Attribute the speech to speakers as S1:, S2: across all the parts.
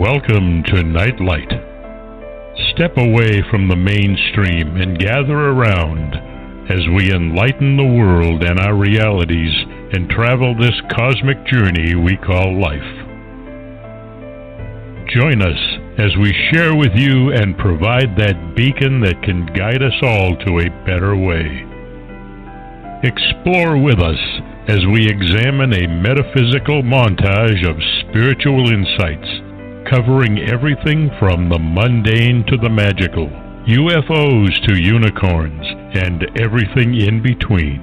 S1: Welcome to Nightlight. Step away from the mainstream and gather around as we enlighten the world and our realities and travel this cosmic journey we call life. Join us as we share with you and provide that beacon that can guide us all to a better way. Explore with us as we examine a metaphysical montage of spiritual insights, covering everything from the mundane to the magical, UFOs to unicorns, and everything in between.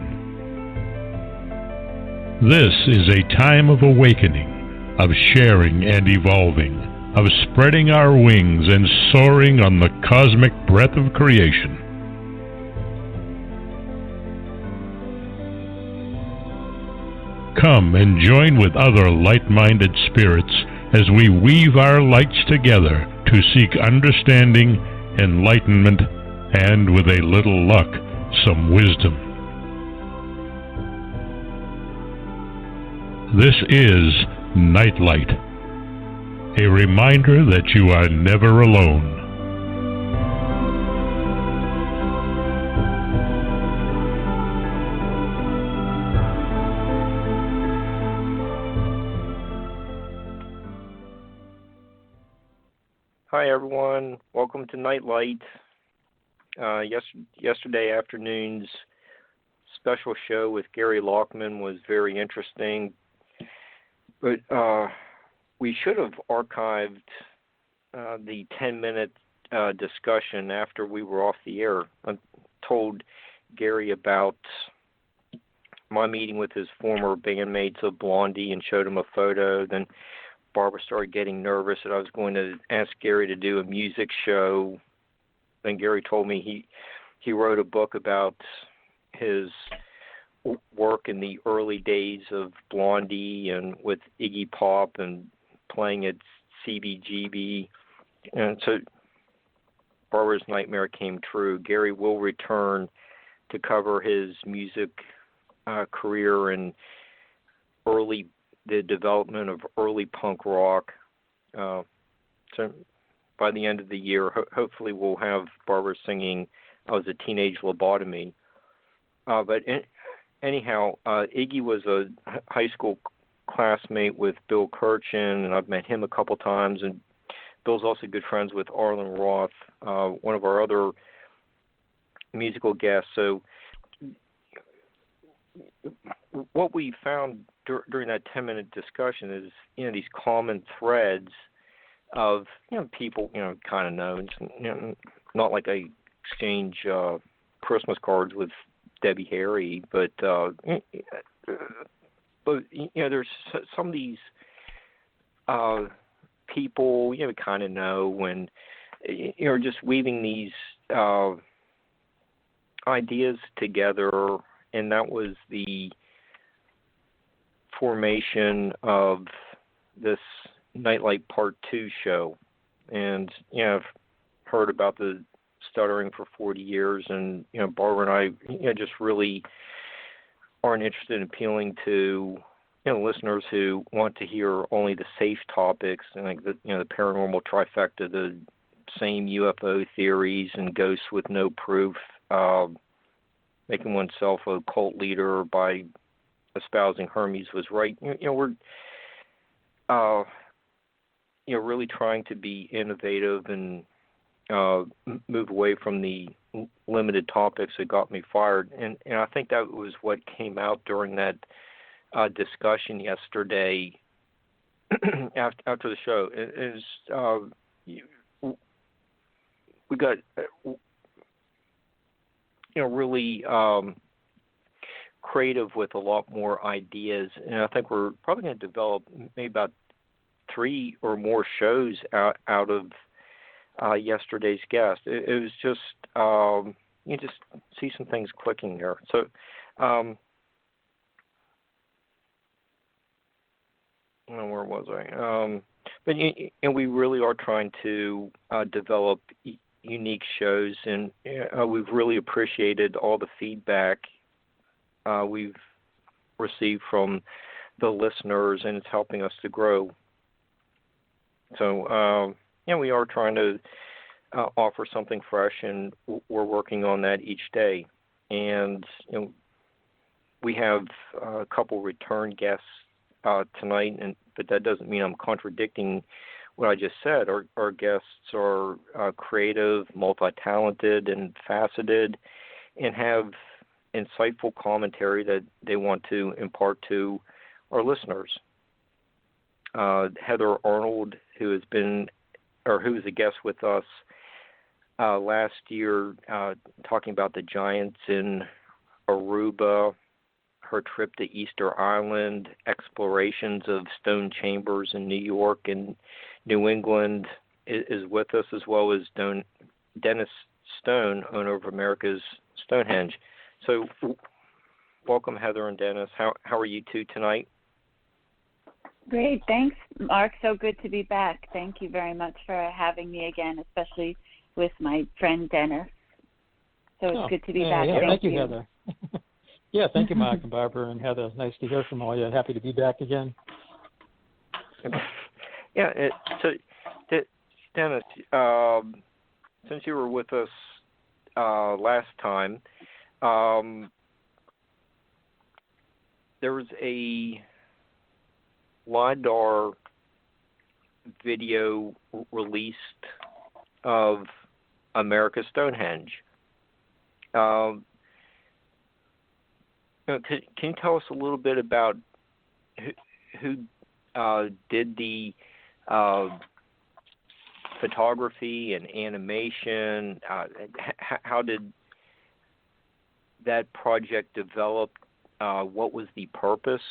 S1: This is a time of awakening, of sharing and evolving, of spreading our wings and soaring on the cosmic breath of creation. Come and join with other light-minded spirits as we weave our lights together to seek understanding, enlightenment, and, with a little luck, some wisdom. This is Nightlight, a reminder that you are never alone.
S2: Hi everyone, welcome to Nightlight. Yesterday afternoon's special show with Gary Lockman was very interesting, but we should have archived the 10-minute discussion after we were off the air. I told Gary about my meeting with his former bandmates of Blondie and showed him a photo. Then Barbara started getting nervous that I was going to ask Gary to do a music show. Then Gary told me he wrote a book about his work in the early days of Blondie and with Iggy Pop and playing at CBGB. And so Barbara's nightmare came true. Gary will return to cover his music career and the development of early punk rock. So by the end of the year, hopefully we'll have Barbara singing I Was a Teenage Lobotomy. But anyhow, Iggy was a high school classmate with Bill Kirchin, and I've met him a couple times, and Bill's also good friends with Arlen Roth, one of our other musical guests. So what we found during that 10-minute discussion is, these common threads of, people, kind of know. It's, not like I exchange Christmas cards with Debbie Harry, but there's some of these people, kind of know when, just weaving these ideas together, and that was the formation of this Nightlight Part 2 show. And, I've heard about the stuttering for 40 years, and, Barbara and I, just really aren't interested in appealing to, listeners who want to hear only the safe topics, and like the paranormal trifecta, the same UFO theories and ghosts with no proof, making oneself a cult leader by espousing Hermes was right. We're really trying to be innovative and move away from the limited topics that got me fired. And I think that was what came out during that discussion yesterday after the show. We got really creative with a lot more ideas, and I think we're probably going to develop maybe about 3 or more shows out of yesterday's guest. It was just you just see some things clicking there. So where was I? But we really are trying to develop unique shows, and we've really appreciated all the feedback we've received from the listeners, and it's helping us to grow. So, we are trying to offer something fresh, and we're working on that each day. And, we have a couple return guests tonight, but that doesn't mean I'm contradicting what I just said. Our guests are creative, multi-talented, and faceted, and have insightful commentary that they want to impart to our listeners. Heather Arnold, who was a guest with us last year, talking about the giants in Aruba, her trip to Easter Island, explorations of stone chambers in New York and New England, is with us, as well as Dennis Stone, owner of America's Stonehenge. So, welcome, Heather and Dennis. How are you two tonight?
S3: Great, thanks, Mark. So good to be back. Thank you very much for having me again, especially with my friend Dennis. So it's good to be back.
S4: Yeah,
S3: thank
S4: you, Heather. Yeah, thank you, Mark and Barbara and Heather. Nice to hear from all you. Happy to be back again.
S2: Yeah, so Dennis, since you were with us last time, there was a LiDAR video released of America's Stonehenge. Can you tell us a little bit about who did the photography and animation? How did that project develop? What was the purpose?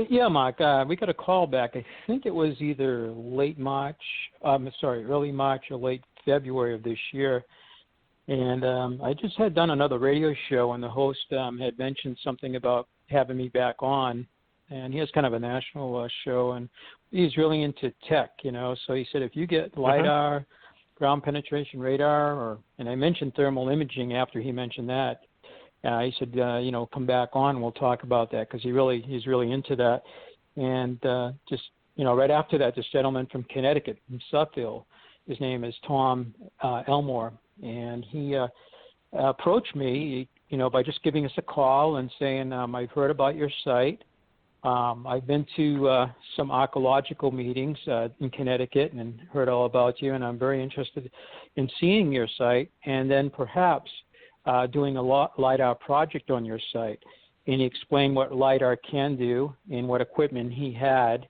S4: Yeah, Mark, we got a call back. I think it was either early March or late February of this year. And I just had done another radio show, and the host had mentioned something about having me back on. And he has kind of a national show, and he's really into tech, So he said, if you get LiDAR, ground penetration radar, and I mentioned thermal imaging after he mentioned that. He said, come back on, and we'll talk about that, because he's really into that. And right after that, this gentleman from Connecticut, from Suffield, his name is Tom Elmore, and he approached me, by just giving us a call and saying, I've heard about your site. I've been to some archaeological meetings in Connecticut and heard all about you, and I'm very interested in seeing your site, and then perhaps doing a LiDAR project on your site. And he explained what LiDAR can do and what equipment he had.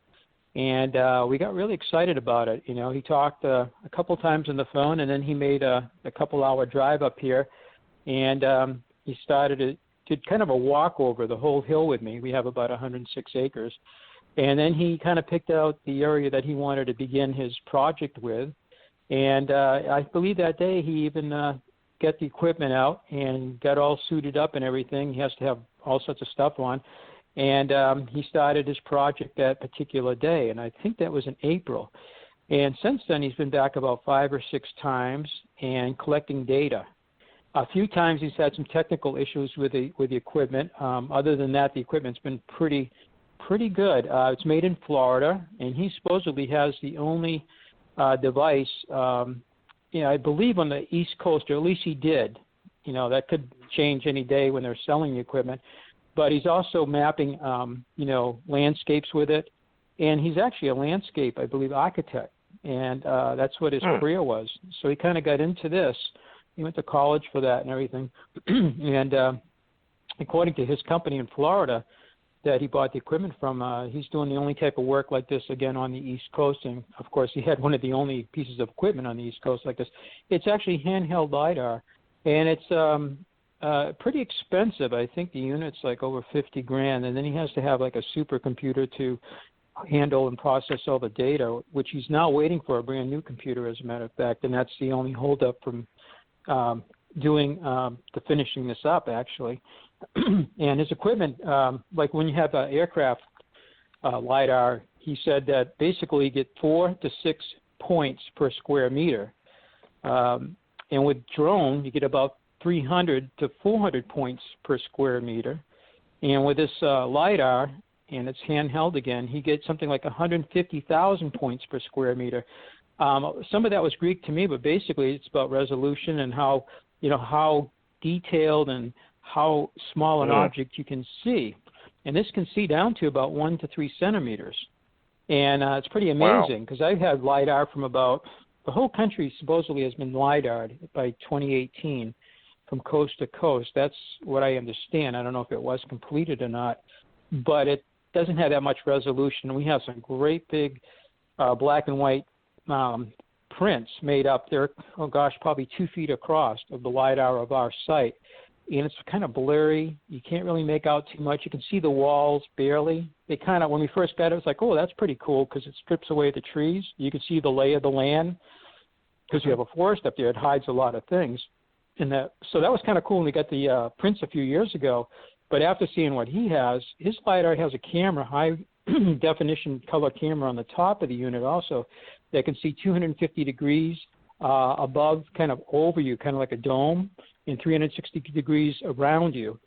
S4: And we got really excited about it. He talked a couple times on the phone, and then he made a couple-hour drive up here. And he did kind of a walk over the whole hill with me. We have about 106 acres. And then he kind of picked out the area that he wanted to begin his project with. And I believe that day he even got the equipment out and got all suited up and everything. He has to have all sorts of stuff on. And he started his project that particular day, and I think that was in April. And since then, he's been back about 5 or 6 times and collecting data. A few times he's had some technical issues with the equipment. Other than that, the equipment's been pretty good. It's made in Florida, and he supposedly has the only device, I believe on the East Coast, or at least he did. That could change any day when they're selling the equipment. But he's also mapping, landscapes with it. And he's actually a landscape, I believe, architect. And that's what his career was. So he kind of got into this. He went to college for that and everything. And according to his company in Florida that he bought the equipment from, he's doing the only type of work like this again on the East Coast. And, of course, he had one of the only pieces of equipment on the East Coast like this. It's actually handheld LiDAR. And it's pretty expensive. I think the unit's like over $50,000, and then he has to have like a supercomputer to handle and process all the data, which he's now waiting for a brand new computer, as a matter of fact, and that's the only holdup from finishing this up, actually. And his equipment, like when you have an aircraft LiDAR, he said that basically you get 4 to 6 points per square meter. And with drone, you get about 300 to 400 points per square meter. And with this LiDAR, and it's handheld again, he gets something like 150,000 points per square meter. Some of that was Greek to me, but basically it's about resolution and how detailed and how small an object you can see. And this can see down to about 1 to 3 centimeters. And it's pretty amazing because I've had LiDAR from the whole country supposedly has been LiDAR'd by 2018 from coast to coast. That's what I understand. I don't know if it was completed or not, but it doesn't have that much resolution. We have some great big black and white prints made up there, probably 2 feet across of the LiDAR of our site. And it's kind of blurry. You can't really make out too much. You can see the walls barely. They kind of, when we first got it, it was like, oh, that's pretty cool because it strips away the trees. You can see the lay of the land because we have a forest up there. It hides a lot of things. So that was kind of cool when we got the prints a few years ago. But after seeing what he has, his LiDAR has a camera, high definition color camera on the top of the unit also that can see 250 degrees above, kind of over you, kind of like a dome, and 360 degrees around you.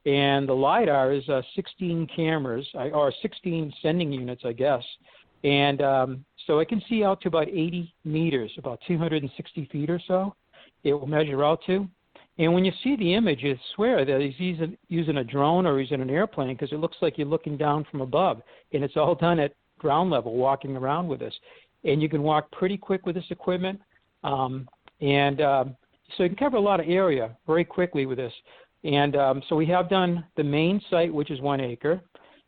S4: And the LiDAR is 16 cameras, or 16 sending units, I guess. And so it can see out to about 80 meters, about 260 feet or so. It will measure out to. And when you see the image, you swear that he's using a drone or he's in an airplane because it looks like you're looking down from above. And it's all done at ground level, walking around with this. And you can walk pretty quick with this equipment. So you can cover a lot of area very quickly with this. And so we have done the main site, which is 1 acre.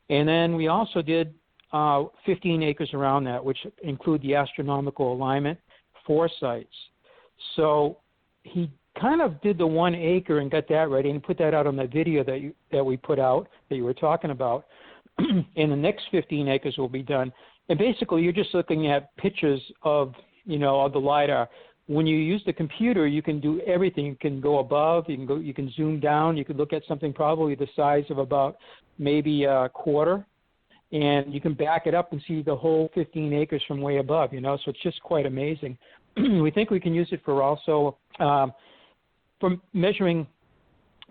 S4: And then we also did 15 acres around that, which include the astronomical alignment, 4 sites. So he kind of did the 1 acre and got that ready and put that out on the video that we put out that you were talking about. And the next 15 acres will be done. And basically you're just looking at pictures of the LiDAR. When you use the computer, you can do everything. You can go above, you can zoom down, you can look at something probably the size of about maybe a quarter, and you can back it up and see the whole 15 acres from way above, so it's just quite amazing. We think we can use it for also for measuring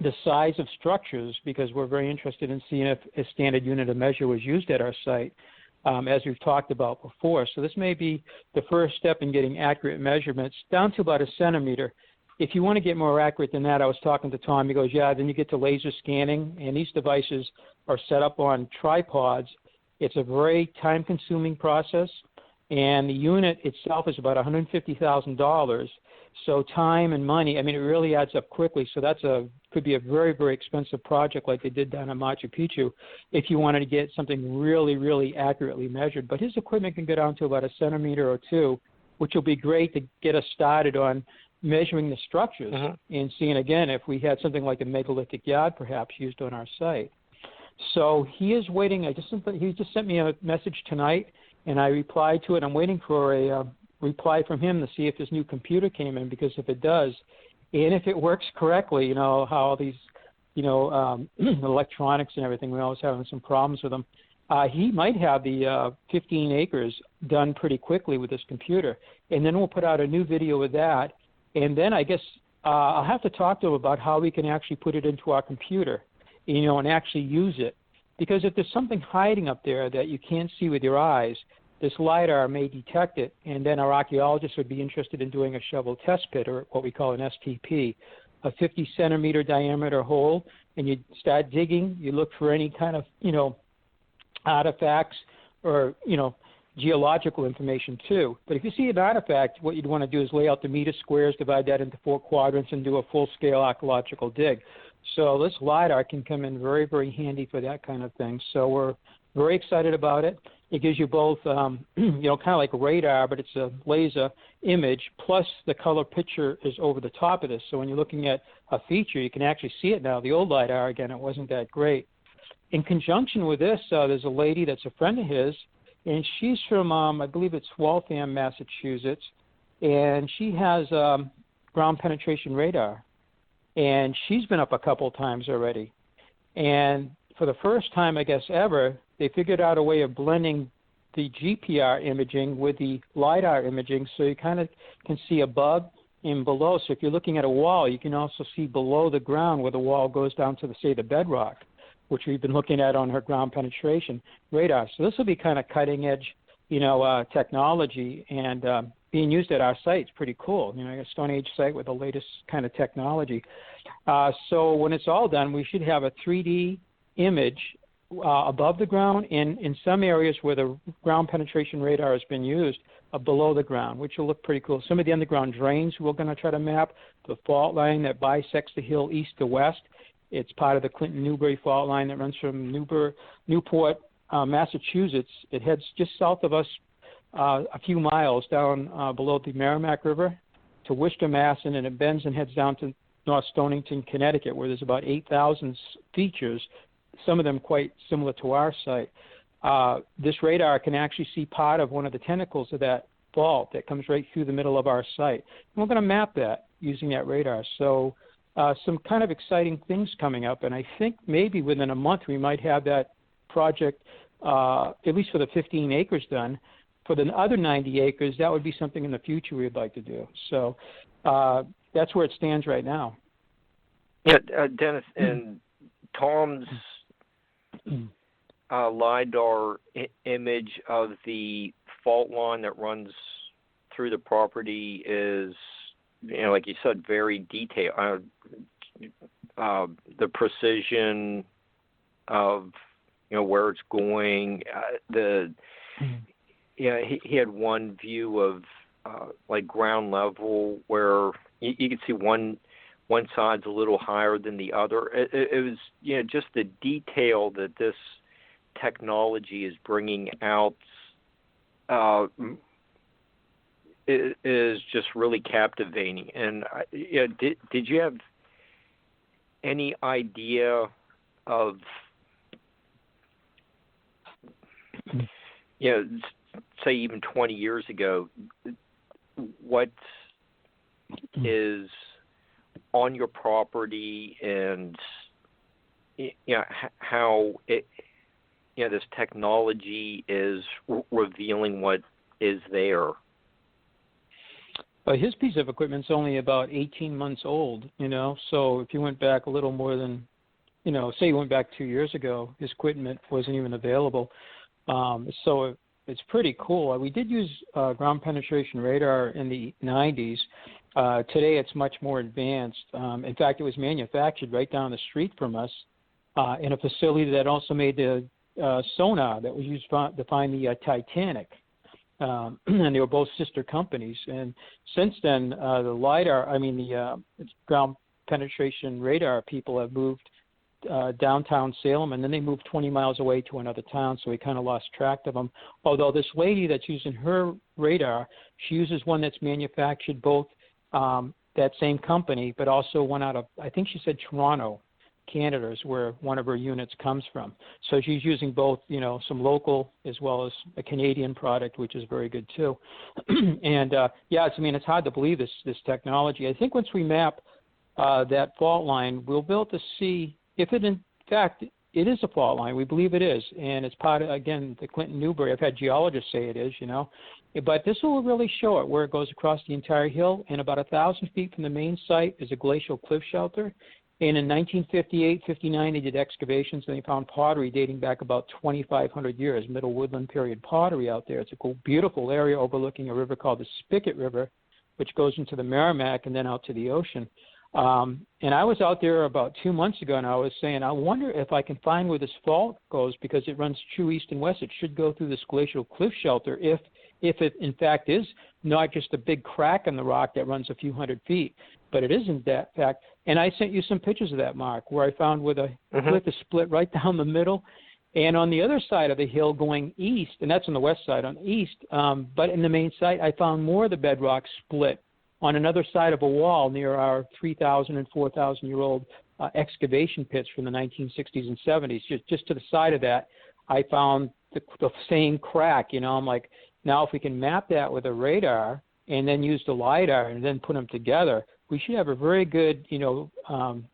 S4: the size of structures because we're very interested in seeing if a standard unit of measure was used at our site. As we've talked about before. So this may be the first step in getting accurate measurements down to about a centimeter. If you want to get more accurate than that, I was talking to Tom. He goes, then you get to laser scanning, and these devices are set up on tripods. It's a very time-consuming process, and the unit itself is about $150,000. So time and money, it really adds up quickly. So could be a very, very expensive project like they did down in Machu Picchu if you wanted to get something really, really accurately measured. But his equipment can go down to about a centimeter or 2, which will be great to get us started on measuring the structures and seeing, again, if we had something like a megalithic yard perhaps used on our site. So he is waiting. He just sent me a message tonight, and I replied to it. I'm waiting for a reply from him to see if his new computer came in, because if it does, and if it works correctly, how all these, electronics and everything, we're always having some problems with them. He might have the 15 acres done pretty quickly with this computer, and then we'll put out a new video with that, and then I guess I'll have to talk to him about how we can actually put it into our computer, and actually use it, because if there's something hiding up there that you can't see with your eyes, this LiDAR may detect it, and then our archaeologists would be interested in doing a shovel test pit, or what we call an STP, a 50-centimeter diameter hole, and you start digging. You look for any kind of, artifacts or, geological information too. But if you see an artifact, what you'd want to do is lay out the meter squares, divide that into 4 quadrants, and do a full-scale archaeological dig. So this LiDAR can come in very, very handy for that kind of thing. So we're very excited about it. It gives you both, kind of like a radar, but it's a laser image, plus the color picture is over the top of this. So when you're looking at a feature, you can actually see it now. The old LiDAR, again, it wasn't that great. In conjunction with this, there's a lady that's a friend of his, and she's from, I believe it's Waltham, Massachusetts, and she has ground penetration radar. And she's been up a couple times already. And for the first time, I guess, ever, they figured out a way of blending the GPR imaging with the LiDAR imaging, so you kind of can see above and below. So if you're looking at a wall, you can also see below the ground where the wall goes down to, say, the bedrock. which we've been looking at on her ground penetration radar. So this will be kind of cutting edge, technology, and being used at our site. It's pretty cool. A Stonehenge site with the latest kind of technology. So when it's all done, we should have a 3D image above the ground, and in some areas where the ground penetration radar has been used, below the ground, which will look pretty cool. Some of the underground drains we're going to try to map, the fault line that bisects the hill east to west. It's part of the Clinton-Newbury fault line that runs from Newport, Massachusetts. It heads just south of us a few miles down below the Merrimack River to Worcester, Mass., and then it bends and heads down to North Stonington, Connecticut, where there's about 8,000 features, some of them quite similar to our site. This radar can actually see part of one of the tentacles of that fault that comes right through the middle of our site. And we're going to map that using that radar. So some kind of exciting things coming up, and I think maybe within a month we might have that project, at least for the 15 acres done. For the other 90 acres, that would be something in the future we'd like to do. So that's where it stands right now.
S2: Yeah, Dennis, and Tom's LiDAR image of the fault line that runs through the property is, like you said, very detailed. The precision of, where it's going. He had one view of like ground level where you could see one side's a little higher than the other. It was, just the detail that this technology is bringing out is just really captivating. And did you have any idea of, say even 20 years ago, what is on your property and how it, this technology is revealing what is there?
S4: But his piece of equipment's only about 18 months old, so if you went back a little more than, say you went back 2 years ago, his equipment wasn't even available. So it's pretty cool. We did use ground penetration radar in the 90s. Today it's much more advanced. In fact, it was manufactured right down the street from us in a facility that also made the sonar that was used to find the Titanic. And they were both sister companies. And since then, the ground penetration radar people have moved downtown Salem, and then they moved 20 miles away to another town, so we kind of lost track of them. Although this lady that's using her radar, she uses one that's manufactured both that same company, but also one out of, I think she said Toronto, Canada is where one of her units comes from. So she's using both, some local as well as a Canadian product, which is very good too. And it's hard to believe this technology. I think once we map that fault line, we'll be able to see if it, in fact, it is a fault line. We believe it is, and it's part of, again, the Clinton-Newbury. I've had geologists say it is, But this will really show it, where it goes across the entire hill, and about 1,000 feet from the main site is a glacial cliff shelter. And in 1958-59, they did excavations, and they found pottery dating back about 2,500 years, Middle Woodland period pottery out there. It's a cool, beautiful area overlooking a river called the Spigot River, which goes into the Merrimack and then out to the ocean. And I was out there about 2 months ago, and I was saying, I wonder if I can find where this fault goes, because it runs true east and west. It should go through this glacial cliff shelter if it, in fact, is not just a big crack in the rock that runs a few hundred feet, but it is in that fact. And I sent you some pictures of that, Mark, where I found where the cliff is split right down the middle. And on the other side of the hill going east, and that's on the west side, on the east, but in the main site, I found more of the bedrock split on another side of a wall near our 3,000 and 4,000-year-old excavation pits from the 1960s and 70s. Just to the side of that, I found the same crack. I'm like, now if we can map that with a radar and then use the LiDAR and then put them together, we should have a very good,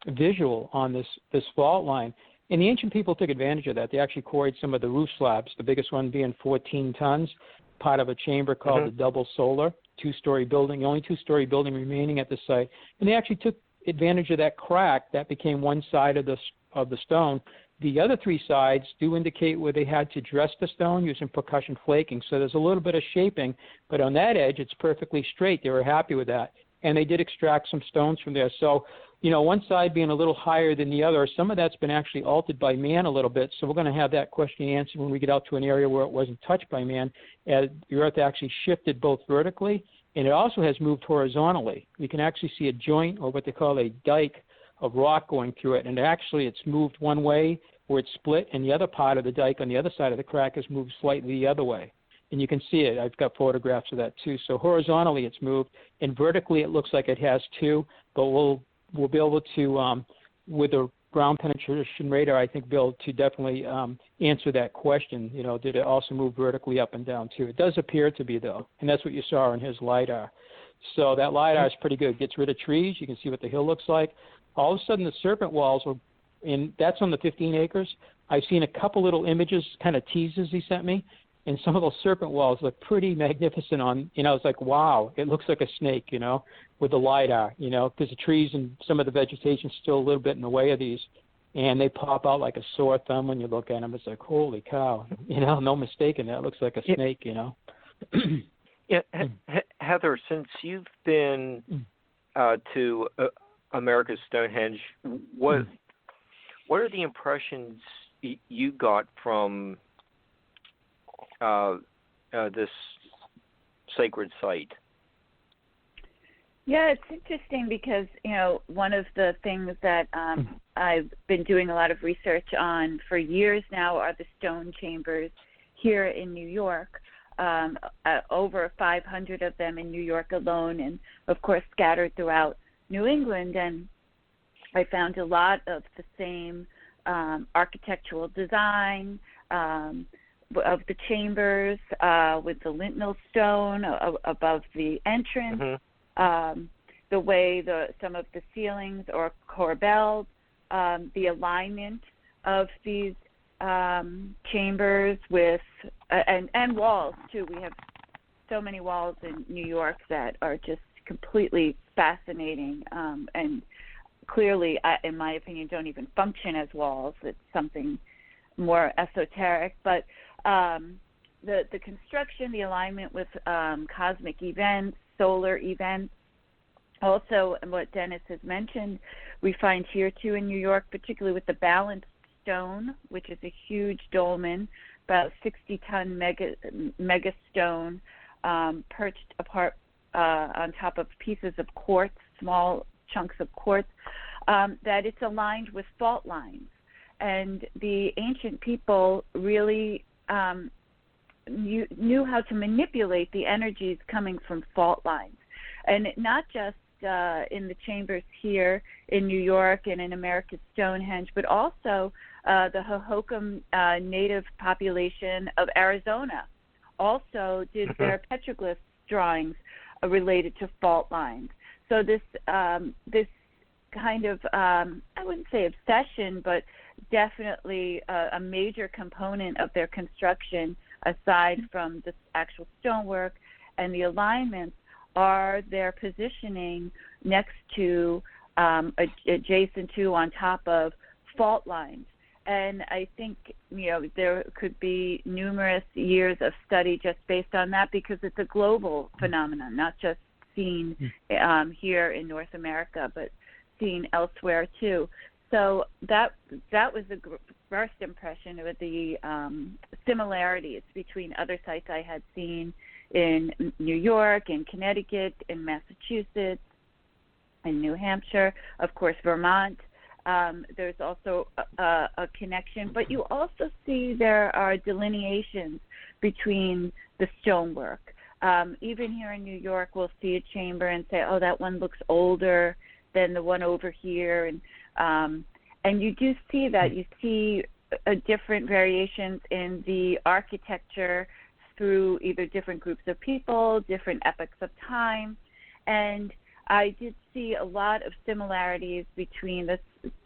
S4: visual on this fault line. And the ancient people took advantage of that. They actually quarried some of the roof slabs, the biggest one being 14 tons, part of a chamber called the Double Solar, two-story building, the only two-story building remaining at the site. And they actually took advantage of that crack that became one side of the stone The other three sides do indicate where they had to dress the stone using percussion flaking. So there's a little bit of shaping, but on that edge, it's perfectly straight. They were happy with that. And they did extract some stones from there. So, one side being a little higher than the other, some of that's been actually altered by man a little bit. So we're going to have that question answered when we get out to an area where it wasn't touched by man. As the earth actually shifted both vertically, and it also has moved horizontally. We can actually see a joint, or what they call a dike, of rock going through it. And actually it's moved one way where it's split, and the other part of the dike on the other side of the crack has moved slightly the other way. And you can see it. I've got photographs of that too. So horizontally it's moved, and vertically it looks like it has too. But we'll be able to, with a ground penetration radar, I think, be able to definitely answer that question. Did it also move vertically up and down too? It does appear to be, though, and that's what you saw in his LiDAR. So that LiDAR is pretty good. It gets rid of trees. You can see what the hill looks like. All of a sudden the serpent walls were, and that's on the 15 acres. I've seen a couple little images, kind of teases he sent me, and some of those serpent walls look pretty magnificent on, it's like, wow, it looks like a snake, with the LiDAR, because the trees and some of the vegetation is still a little bit in the way of these, and they pop out like a sore thumb when you look at them. It's like, holy cow, no mistaking that. It looks like a snake,
S2: Yeah, Heather, since you've been to America's Stonehenge, what are the impressions you got from this sacred site?
S3: Yeah, it's interesting because, one of the things that I've been doing a lot of research on for years now are the stone chambers here in New York. Over 500 of them in New York alone, and of course scattered throughout New England. And I found a lot of the same architectural design of the chambers, with the lintel stone above the entrance, the way some of the ceilings or corbels, the alignment of these chambers with and walls too. We have so many walls in New York that are just completely fascinating, and clearly, in my opinion, don't even function as walls. It's something more esoteric. But the construction, the alignment with cosmic events, solar events, also what Dennis has mentioned, we find here too in New York, particularly with the balanced stone, which is a huge dolmen, about 60-ton mega stone, perched apart on top of pieces of quartz, small chunks of quartz, that it's aligned with fault lines. And the ancient people really knew how to manipulate the energies coming from fault lines. And not just in the chambers here in New York and in America's Stonehenge, but also the Hohokam native population of Arizona also did their petroglyph drawings related to fault lines. So this kind of, I wouldn't say obsession, but definitely a major component of their construction, aside from the actual stonework and the alignments, are their positioning next to, adjacent to, on top of fault lines. And I think, there could be numerous years of study just based on that, because it's a global phenomenon, not just seen here in North America, but seen elsewhere too. So that was the first impression of the similarities between other sites I had seen in New York, in Connecticut, in Massachusetts, in New Hampshire, of course, Vermont. There's also a connection, but you also see there are delineations between the stonework. Even here in New York, we'll see a chamber and say, oh, that one looks older than the one over here. And you do see that. You see different variations in the architecture through either different groups of people, different epochs of time. And I did see a lot of similarities between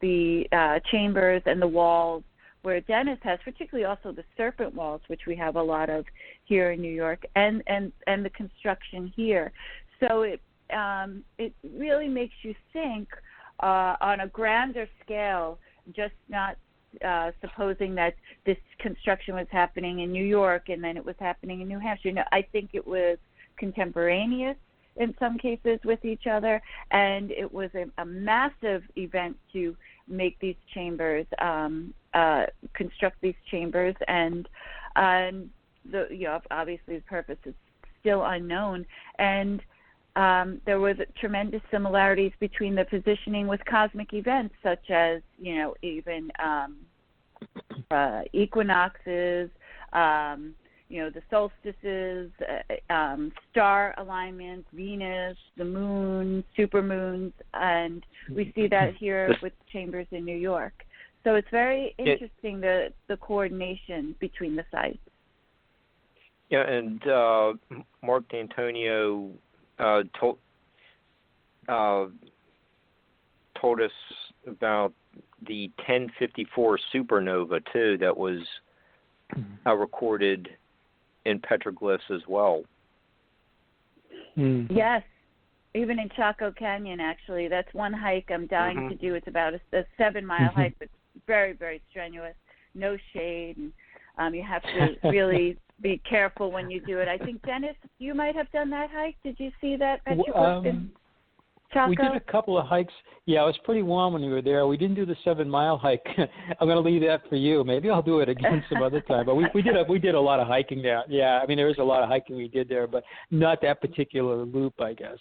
S3: the chambers and the walls, where Dennis has, particularly also the serpent walls, which we have a lot of here in New York, and the construction here. So it really makes you think on a grander scale, just not supposing that this construction was happening in New York and then it was happening in New Hampshire. No, I think it was contemporaneous in some cases with each other, and it was a massive event to make these chambers, construct these chambers, and obviously the purpose is still unknown. And there was tremendous similarities between the positioning with cosmic events, such as even equinoxes, the solstices, star alignments, Venus, the moon, supermoons, and we see that here with chambers in New York. So it's very interesting, the coordination between the sites.
S2: Yeah, and Mark D'Antonio told us about the 1054 supernova too, that was recorded in petroglyphs as well.
S3: Yes, even in Chaco Canyon, actually. That's one hike I'm dying to do. It's about a 7-mile hike, but very, very strenuous, no shade, and you have to really be careful when you do it. I think, Dennis, you might have done that hike. Did you see that petroglyph in Chaco?
S4: We did a couple of hikes. Yeah, it was pretty warm when we were there. We didn't do the 7-mile hike. I'm going to leave that for you. Maybe I'll do it again some other time. But we did a lot of hiking there. Yeah, I mean, there was a lot of hiking we did there, but not that particular loop, I guess.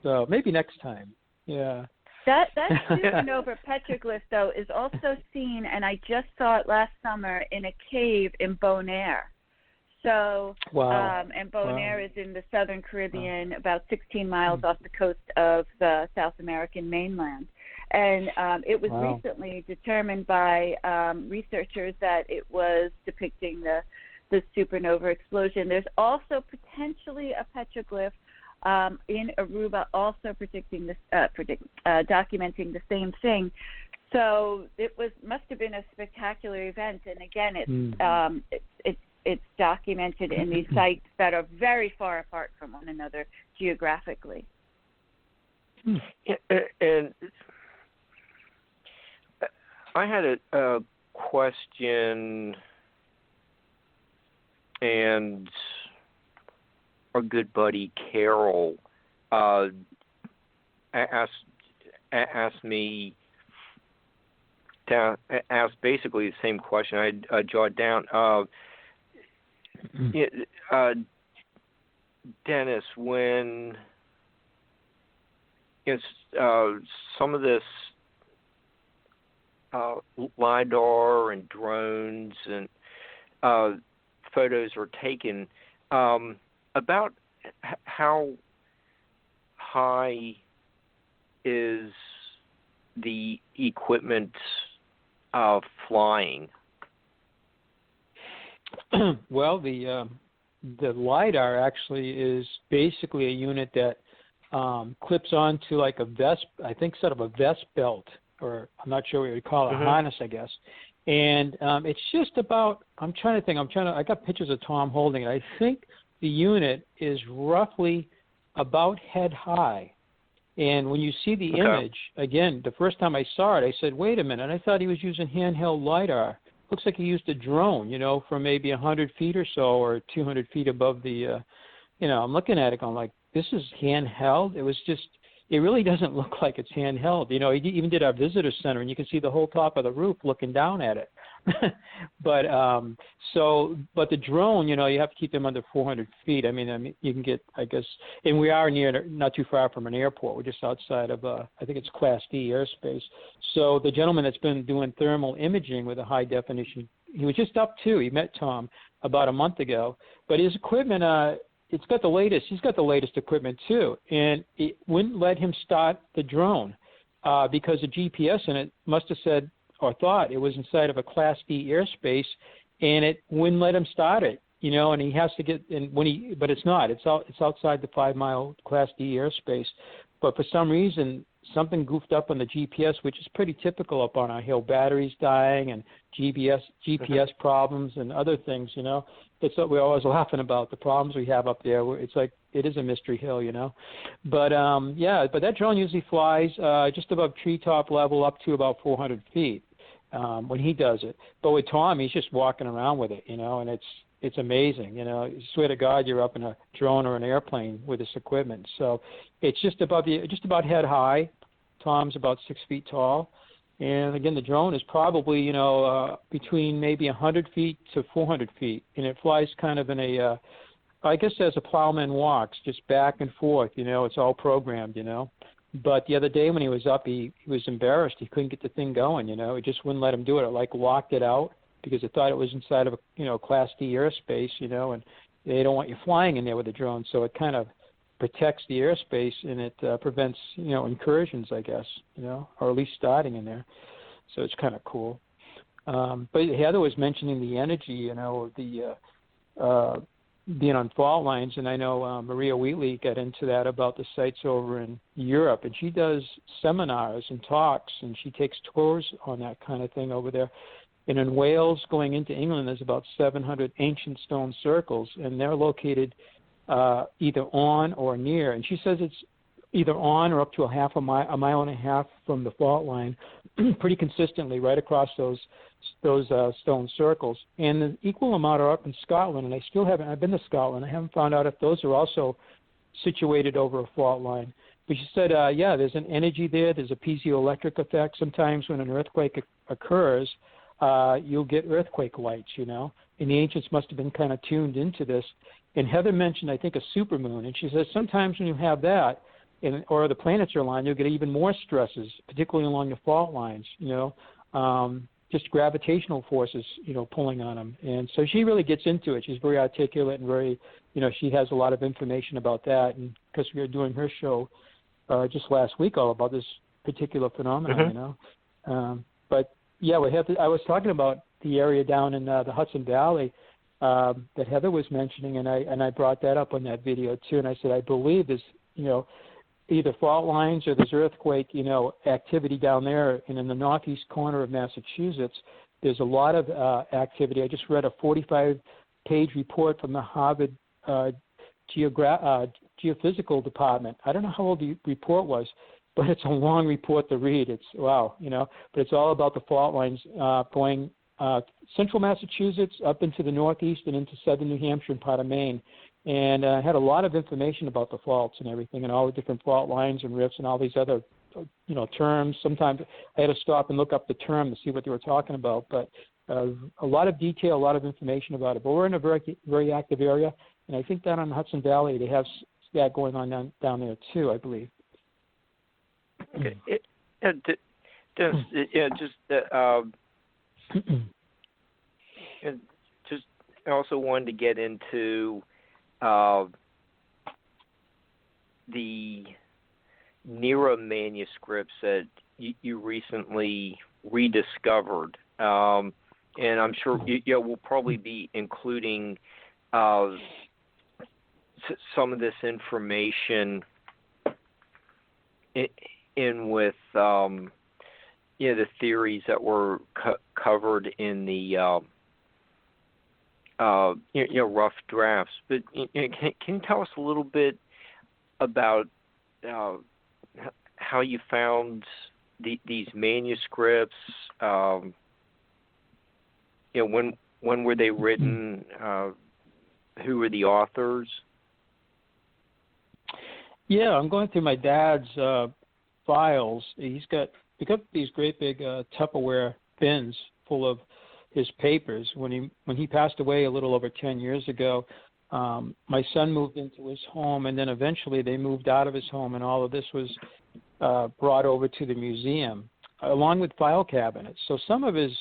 S4: So maybe next time. Yeah.
S3: That supernova petroglyph, though, is also seen, and I just saw it last summer, in a cave in Bonaire. So, and Bonaire is in the southern Caribbean, about 16 miles off the coast of the South American mainland. And it was recently determined by researchers that it was depicting the supernova explosion. There's also potentially a petroglyph in Aruba also documenting the same thing. So it must have been a spectacular event. And again, it's documented in these sites that are very far apart from one another geographically.
S2: And I had a question, and our good buddy Carol asked me to ask basically the same question. I jotted down. Dennis, when some of this LiDAR and drones and photos are taken, about how high is the equipment flying?
S4: Well, the LiDAR actually is basically a unit that clips onto like a vest, I think sort of a vest belt, or I'm not sure what you would call it, a harness, I guess. And it's just about, I got pictures of Tom holding it. I think the unit is roughly about head high. And when you see the image, again, the first time I saw it, I said, wait a minute, I thought he was using handheld LiDAR. Looks like he used a drone, from maybe 100 feet or so, or 200 feet above the, I'm looking at it going like, this is handheld? It really doesn't look like it's handheld. He even did our visitor center, and you can see the whole top of the roof looking down at it. But the drone, you have to keep them under 400 feet. I mean, you can get, I guess, and we are not too far from an airport. We're just outside of, I think it's Class D airspace. So the gentleman that's been doing thermal imaging with a high definition, he was just up too. He met Tom about a month ago. But his equipment, it's got the latest. He's got the latest equipment too, and it wouldn't let him start the drone because the GPS in it must have said or thought it was inside of a Class D airspace, and it wouldn't let him start it. And he has to get but it's not. It's outside the 5-mile Class D airspace, but for some reason something goofed up on the GPS, which is pretty typical up on our hill. Batteries dying and GPS problems and other things. It's what we're always laughing about, the problems we have up there. It's like it is a mystery hill, But but that drone usually flies just above treetop level up to about 400 feet. when he does it. But with Tom, he's just walking around with it, and it's amazing. You swear to God, you're up in a drone or an airplane with this equipment. So it's just about head high. Tom's about 6 feet tall. And again, the drone is probably, between maybe 100 feet to 400 feet. And it flies kind of in I guess as a plowman walks, just back and forth, it's all programmed, But the other day when he was up, he was embarrassed. He couldn't get the thing going, It just wouldn't let him do it. It locked it out because it thought it was inside of a, Class D airspace, and they don't want you flying in there with a drone. So it kind of protects the airspace and it prevents, incursions, I guess, or at least starting in there. So it's kind of cool. But Heather was mentioning the energy, being on fault lines, and I know Maria Wheatley got into that about the sites over in Europe, and she does seminars and talks, and she takes tours on that kind of thing over there. And in Wales, going into England, there's about 700 ancient stone circles, and they're located either on or near, and she says it's either on or up to a mile and a half from the fault line, pretty consistently right across those stone circles. And the equal amount are up in Scotland, and I've been to Scotland. I haven't found out if those are also situated over a fault line. But she said, there's an energy there. There's a piezoelectric effect. Sometimes when an earthquake occurs, you'll get earthquake lights, and the ancients must have been kind of tuned into this. And Heather mentioned, I think, a supermoon, and she says sometimes when you have that, or the planets are aligned, you'll get even more stresses, particularly along the fault lines, just gravitational forces, pulling on them. And so she really gets into it. She's very articulate and very, she has a lot of information about that. And because we were doing her show just last week all about this particular phenomenon, But, yeah, I was talking about the area down in the Hudson Valley that Heather was mentioning, and I brought that up on that video, too. And I said, I believe there's, either fault lines or there's earthquake, activity down there. And in the northeast corner of Massachusetts, there's a lot of activity. I just read a 45-page report from the Harvard Geophysical Department. I don't know how old the report was, but it's a long report to read. It's wow, but it's all about the fault lines going central Massachusetts up into the northeast and into southern New Hampshire and part of Maine. And I had a lot of information about the faults and everything and all the different fault lines and rifts and all these other, terms. Sometimes I had to stop and look up the term to see what they were talking about. But a lot of detail, a lot of information about it. But we're in a very, very active area. And I think down in the Hudson Valley, they have that going on down there, too, I believe.
S2: Okay. I also wanted to get into the NEARA manuscripts that you recently rediscovered, and I'm sure we'll probably be including some of this information in with the theories that were covered in the rough drafts. But can you tell us a little bit about how you found these manuscripts? When were they written? Who were the authors?
S4: Yeah, I'm going through my dad's files. We got these great big Tupperware bins full of his papers. When he passed away a little over 10 years ago, my son moved into his home, and then eventually they moved out of his home, and all of this was brought over to the museum, along with file cabinets. So some of his,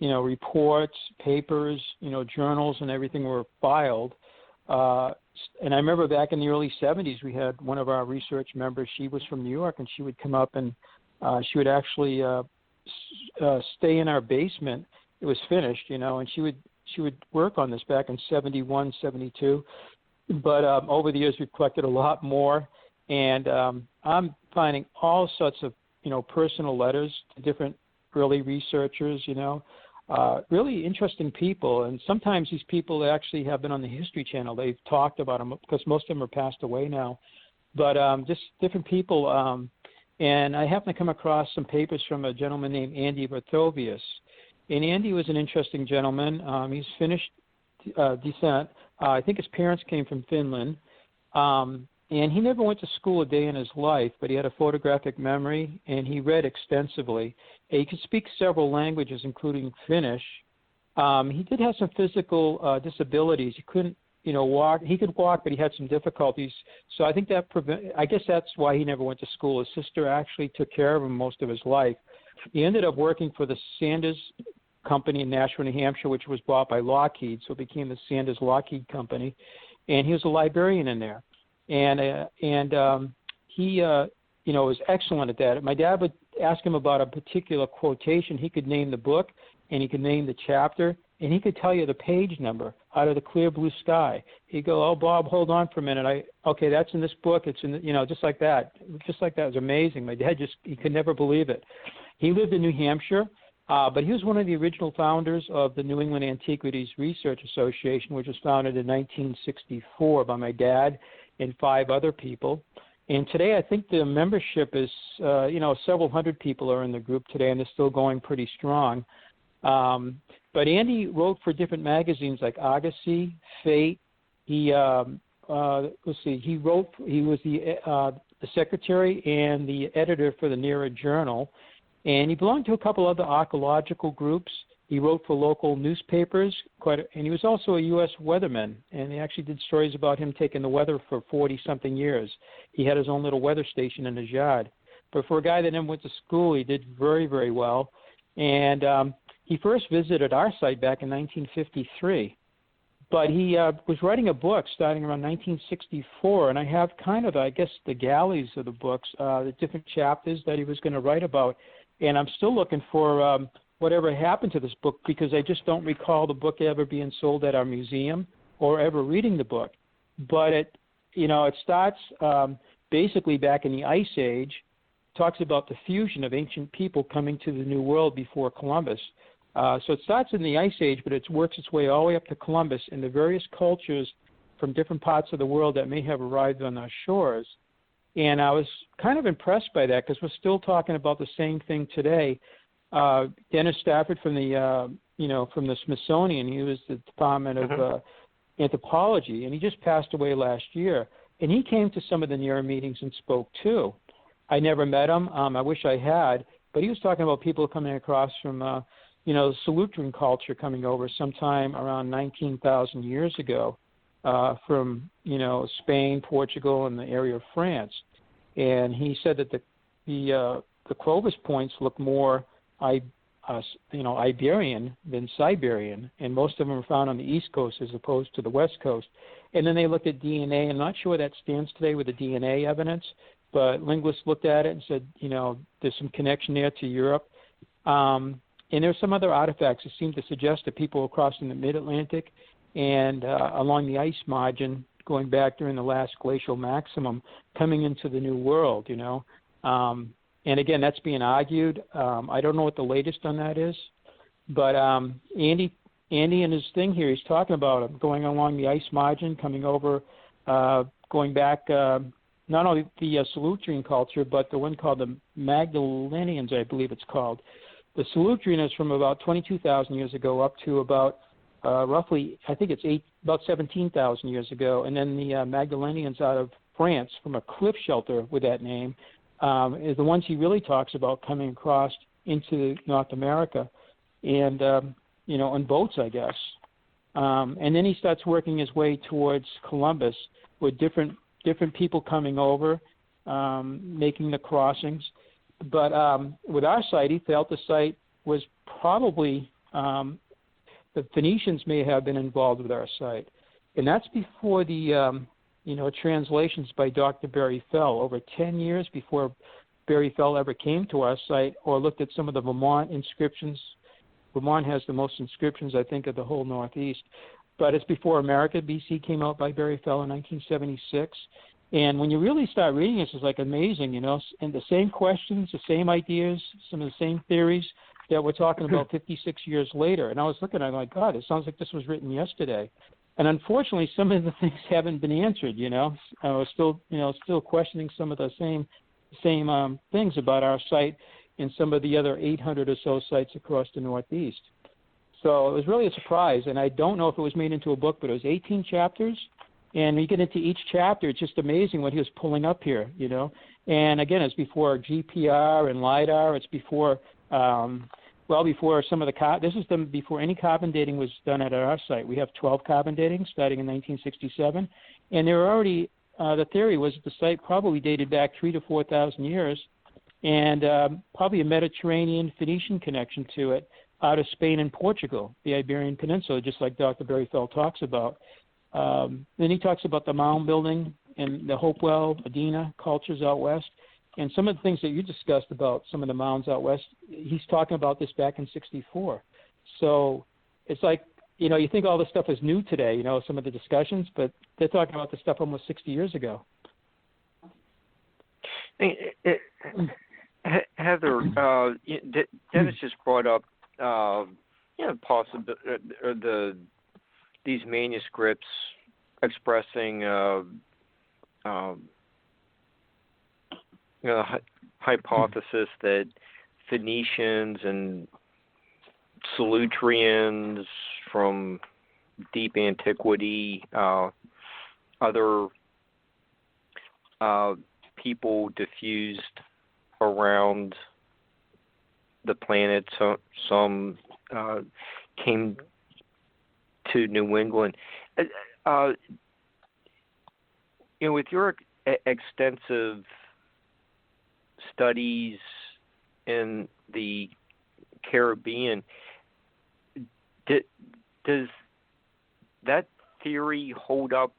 S4: reports, papers, journals and everything were filed. And I remember back in the early 70s, we had one of our research members. She was from New York, and she would come up and she would actually stay in our basement. It was finished, and she would work on this back in 71, 72. But over the years, we've collected a lot more, and I'm finding all sorts of, personal letters to different early researchers, really interesting people. And sometimes these people actually have been on the History Channel. They've talked about them because most of them are passed away now. But just different people And I happened to come across some papers from a gentleman named Andy Berthovias. And Andy was an interesting gentleman. He's Finnish descent. I think his parents came from Finland. And he never went to school a day in his life, but he had a photographic memory, and he read extensively. And he could speak several languages, including Finnish. He did have some physical disabilities. He couldn't, walk. He could walk, but he had some difficulties. So I think I guess that's why he never went to school. His sister actually took care of him most of his life. He ended up working for the Sanders Company in Nashua, New Hampshire, which was bought by Lockheed, so it became the Sanders Lockheed Company. And he was a librarian in there. And he was excellent at that. My dad would ask him about a particular quotation. He could name the book, and he could name the chapter, and he could tell you the page number out of the clear blue sky. He'd go, "Oh, Bob, hold on for a minute. Okay, that's in this book. It's in, just like that. Just like that. It was amazing. My dad he could never believe it. He lived in New Hampshire, but he was one of the original founders of the New England Antiquities Research Association, which was founded in 1964 by my dad and 5 other people. And today I think the membership is, several hundred people are in the group today, and they're still going pretty strong. But Andy wrote for different magazines like Argosy, Fate. He was the secretary and the editor for the NEARA Journal, and he belonged to a couple other archaeological groups. He wrote for local newspapers, and he was also a U.S. weatherman, and he actually did stories about him taking the weather for 40-something years. He had his own little weather station in his yard. But for a guy that never went to school, he did very, very well. And he first visited our site back in 1953. But he was writing a book starting around 1964, and I have kind of, the galleys of the books, the different chapters that he was going to write about. And I'm still looking for whatever happened to this book, because I just don't recall the book ever being sold at our museum or ever reading the book. But it starts basically back in the Ice Age, talks about the fusion of ancient people coming to the New World before Columbus. So it starts in the Ice Age, but it works its way all the way up to Columbus and the various cultures from different parts of the world that may have arrived on our shores. And I was kind of impressed by that, because we're still talking about the same thing today. Dennis Stafford from the Smithsonian, he was the Department of Anthropology, and he just passed away last year. And he came to some of the NEARA meetings and spoke too. I never met him. I wish I had, but he was talking about people coming across from, Zuni culture coming over sometime around 19,000 years ago from, Spain, Portugal, and the area of France. And he said that the Clovis points look more Iberian than Siberian, and most of them are found on the East Coast as opposed to the West Coast. And then they looked at DNA. I'm not sure where that stands today with the DNA evidence, but linguists looked at it and said, there's some connection there to Europe. And there's some other artifacts that seem to suggest that people were crossing the mid-Atlantic and along the ice margin going back during the last glacial maximum coming into the New World, And again, that's being argued. I don't know what the latest on that is, but Andy in his thing here, he's talking about going along the ice margin, coming over, going back, not only the Solutrean culture, but the one called the Magdalenians, I believe it's called. The Solutrean is from about 22,000 years ago up to about roughly, I think it's about 17,000 years ago, and then the Magdalenians out of France from a cliff shelter with that name. Is the ones he really talks about coming across into North America and, on boats, I guess. And then he starts working his way towards Columbus with different people coming over, making the crossings. But with our site, he felt the site was probably, the Phoenicians may have been involved with our site. And that's before the translations by Dr. Barry Fell, over 10 years before Barry Fell ever came to our site or looked at some of the Vermont inscriptions. Vermont has the most inscriptions, I think, of the whole Northeast. But it's before America, BC, came out by Barry Fell in 1976. And when you really start reading this, it's like amazing, and the same questions, the same ideas, some of the same theories that we're talking about 56 years later. And I was looking at it, like, God, it sounds like this was written yesterday. And unfortunately, some of the things haven't been answered. I was still questioning some of the same things about our site and some of the other 800 or so sites across the Northeast. So it was really a surprise, and I don't know if it was made into a book, but it was 18 chapters. And when you get into each chapter, it's just amazing what he was pulling up here, you know. And again, it's before GPR and LIDAR. It's before, before some of the before any carbon dating was done at our site. We have 12 carbon datings starting in 1967, and there were already the theory was that the site probably dated back 3,000 to 4,000 years, and probably a Mediterranean Phoenician connection to it out of Spain and Portugal, the Iberian Peninsula, just like Dr. Berryfeld talks about. Then he talks about the mound building and the Hopewell, Medina cultures out west. And some of the things that you discussed about some of the mounds out west, he's talking about this back in 1964. So it's like, you know, you think all this stuff is new today, you know, some of the discussions, but they're talking about this stuff almost 60 years ago.
S2: Heather, Dennis just brought up, these manuscripts expressing, hypothesis that Phoenicians and Solutreans from deep antiquity, other people diffused around the planet. Some came to New England. With your extensive studies in the Caribbean, does that theory hold up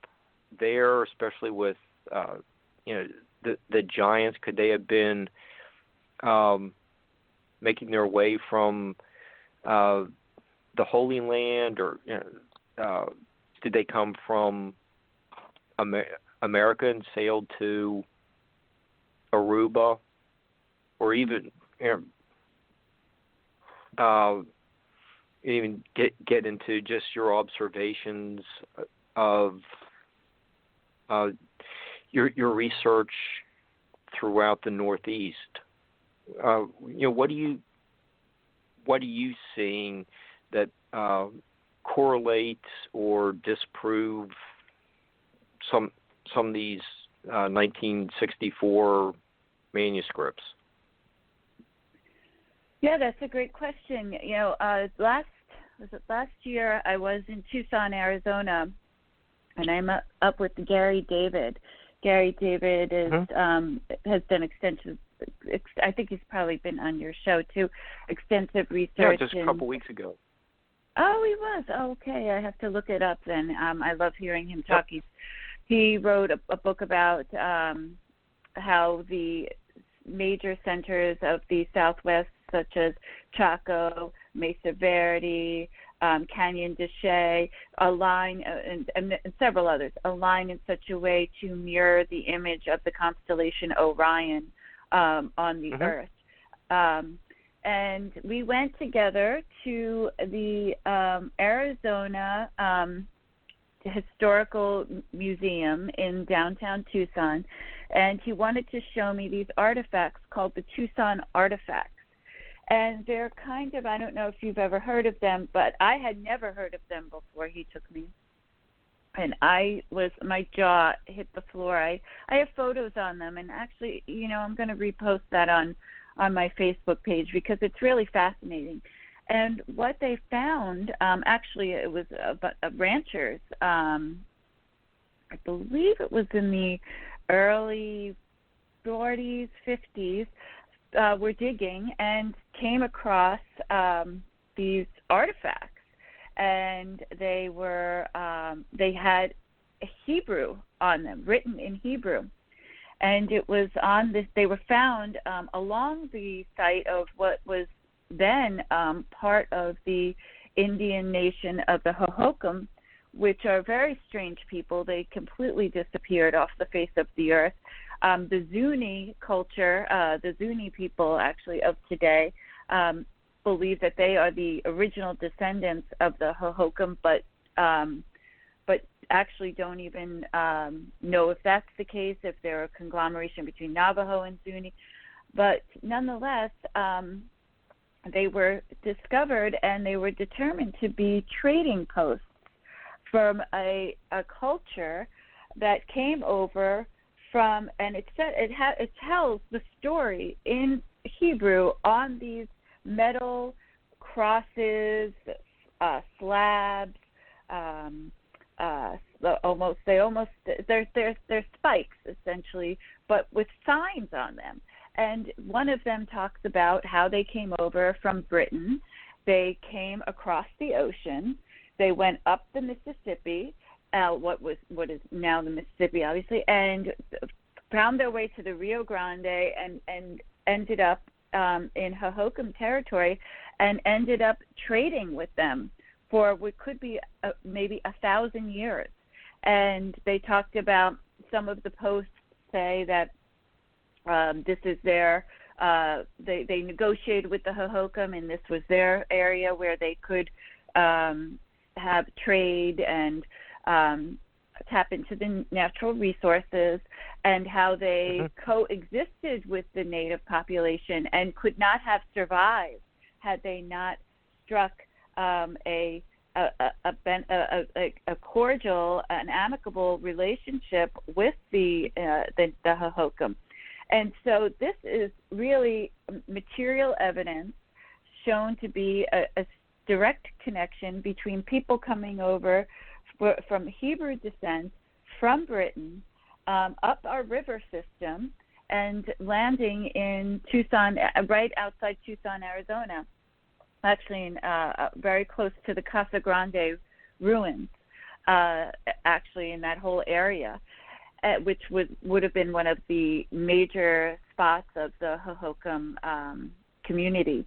S2: there, especially with the giants? Could they have been making their way from the Holy Land, or did they come from America and sailed to Aruba, or even even get into just your observations of your research throughout the Northeast? What are you seeing that correlate or disprove some of these 1964 manuscripts?
S3: Yeah, that's a great question. Last year I was in Tucson, Arizona, and I'm up with Gary David. Gary David is has done extensive. I think he's probably been on your show too. Extensive research.
S2: Yeah, just a couple weeks ago.
S3: Oh, he was. Oh, okay, I have to look it up then. I love hearing him talk. Yep. He wrote a book about how the major centers of the Southwest, such as Chaco, Mesa Verde, Canyon de Chelly, align, and several others, align in such a way to mirror the image of the constellation Orion on the Earth. And we went together to the Arizona Historical Museum in downtown Tucson, and he wanted to show me these artifacts called the Tucson Artifacts. And they're kind of, I don't know if you've ever heard of them, but I had never heard of them before he took me. And my jaw hit the floor. I have photos on them, and actually, I'm going to repost that on my Facebook page because it's really fascinating. And what they found, actually, it was ranchers. I believe it was in the early 40s, 50s, were digging and came across these artifacts, and they had Hebrew on them, written in Hebrew, and it was on this. They were found along the site of what was then part of the Indian nation of the Hohokam, which are very strange people. They completely disappeared off the face of the earth. The Zuni culture, the Zuni people actually of today, believe that they are the original descendants of the Hohokam, but actually don't even know if that's the case, if they're a conglomeration between Navajo and Zuni. But nonetheless, they were discovered and they were determined to be trading posts from a culture that came over from, and it tells the story in Hebrew on these metal crosses, slabs, they're spikes essentially, but with signs on them. And one of them talks about how they came over from Britain. They came across the ocean. They went up the Mississippi, what is now the Mississippi, obviously, and found their way to the Rio Grande and ended up in Hohokam territory and ended up trading with them for what could be maybe 1,000 years. And they talked about some of the posts say that this is their, they negotiated with the Hohokam, and this was their area where they could have trade and tap into the natural resources, and how they coexisted with the native population and could not have survived had they not struck a cordial, an amicable relationship with the Hohokam. And so this is really material evidence shown to be a direct connection between people coming over from Hebrew descent from Britain up our river system and landing in Tucson, right outside Tucson, Arizona, actually in, very close to the Casa Grande ruins, actually in that whole area, which would have been one of the major spots of the Hohokam community.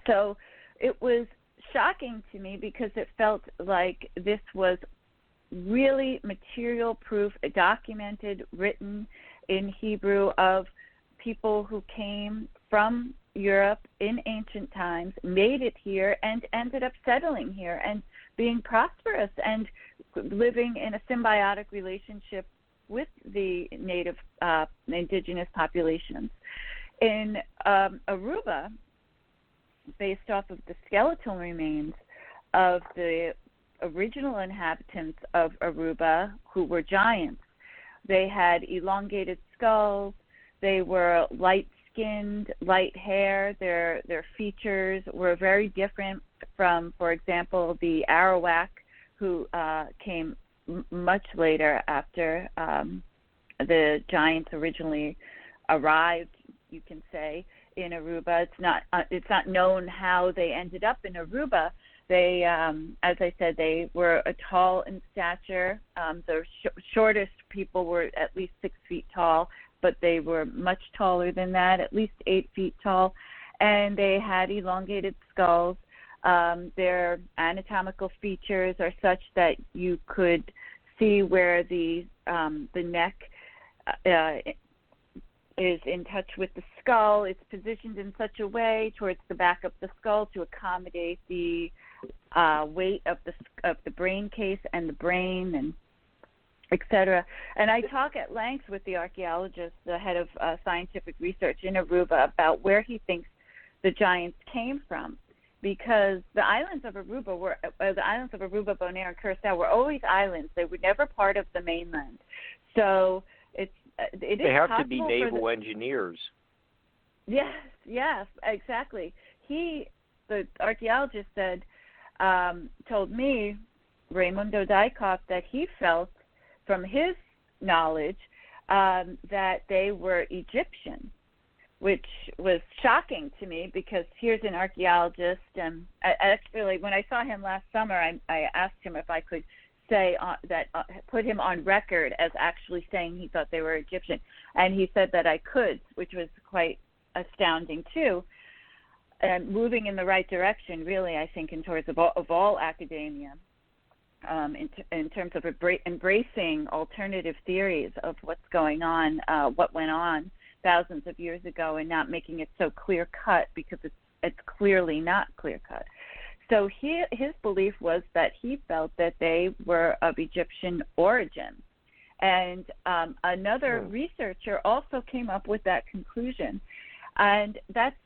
S3: So it was shocking to me because it felt like this was really material proof, documented, written in Hebrew, of people who came from Europe in ancient times, made it here, and ended up settling here and being prosperous and living in a symbiotic relationship with the native indigenous populations. In Aruba, based off of the skeletal remains of the original inhabitants of Aruba, who were giants, they had elongated skulls, they were light-skinned, light hair, their features were very different from, for example, the Arawak, who came much later after the giants originally arrived, you can say, in Aruba. It's not known how they ended up in Aruba. They, as I said, they were tall in stature. The shortest people were at least 6 feet tall, but they were much taller than that, at least 8 feet tall, and they had elongated skulls. Their anatomical features are such that you could see where the neck is in touch with the skull. It's positioned in such a way towards the back of the skull to accommodate the weight of the brain case and the brain, and etc. And I talk at length with the archaeologist, the head of scientific research in Aruba, about where he thinks the giants came from, because the islands of Aruba, Bonaire, and Curacao were always islands. They were never part of the mainland. So it is
S2: they have
S3: possible
S2: to be naval engineers.
S3: Yes, exactly. The archaeologist said, told me, Raimundo Dykhoff, that he felt from his knowledge that they were Egyptian, which was shocking to me, because here's an archaeologist, and actually when I saw him last summer, I asked him if I could say put him on record as actually saying he thought they were Egyptian, and he said that I could, which was quite astounding too, and moving in the right direction, really, I think, in terms of all academia, in terms of embracing alternative theories of what's going on, what went on thousands of years ago, and not making it so clear-cut, because it's clearly not clear-cut. So his belief was that he felt that they were of Egyptian origin. And another researcher also came up with that conclusion. And that's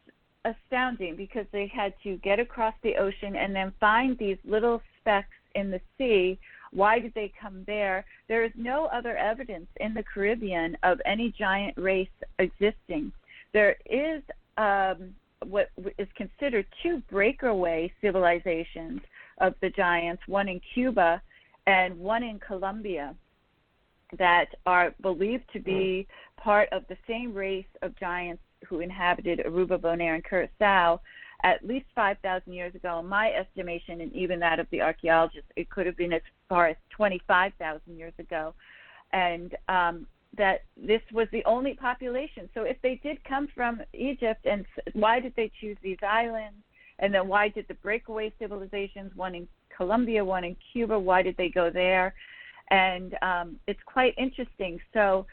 S3: astounding because they had to get across the ocean and then find these little specks in the sea. Why did they come there? There is no other evidence in the Caribbean of any giant race existing. There is what is considered two breakaway civilizations of the giants, one in Cuba and one in Colombia, that are believed to be part of the same race of giants who inhabited Aruba, Bonaire, and Curacao at least 5,000 years ago. In my estimation, and even that of the archaeologists, it could have been as far as 25,000 years ago. And that this was the only population. So if they did come from Egypt, and why did they choose these islands? And then why did the breakaway civilizations, one in Colombia, one in Cuba, why did they go there? And it's quite interesting. So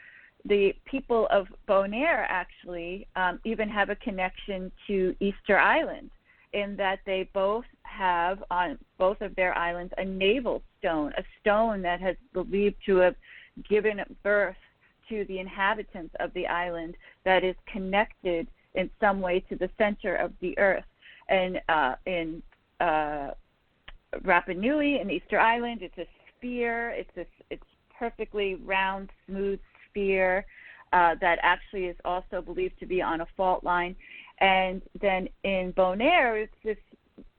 S3: the people of Bonaire actually even have a connection to Easter Island, in that they both have on both of their islands a navel stone, a stone that has believed to have given birth to the inhabitants of the island, that is connected in some way to the center of the earth. And in Rapa Nui and Easter Island, it's a sphere. It's perfectly round, smooth sphere that actually is also believed to be on a fault line. And then in Bonaire, it's this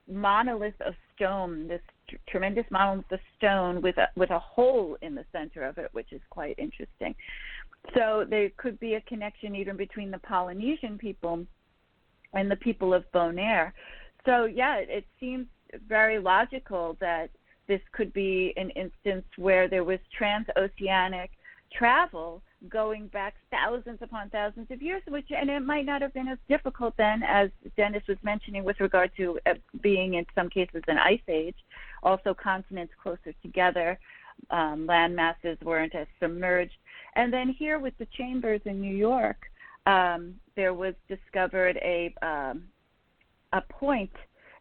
S3: monolith of stone, this tremendous monolith of stone with a hole in the center of it, which is quite interesting. So there could be a connection even between the Polynesian people and the people of Bonaire. So yeah, it seems very logical that this could be an instance where there was transoceanic travel going back thousands upon thousands of years, and it might not have been as difficult then, as Dennis was mentioning, with regard to being in some cases an ice age. Also, continents closer together, land masses weren't as submerged. And then here with the chambers in New York, there was discovered a point,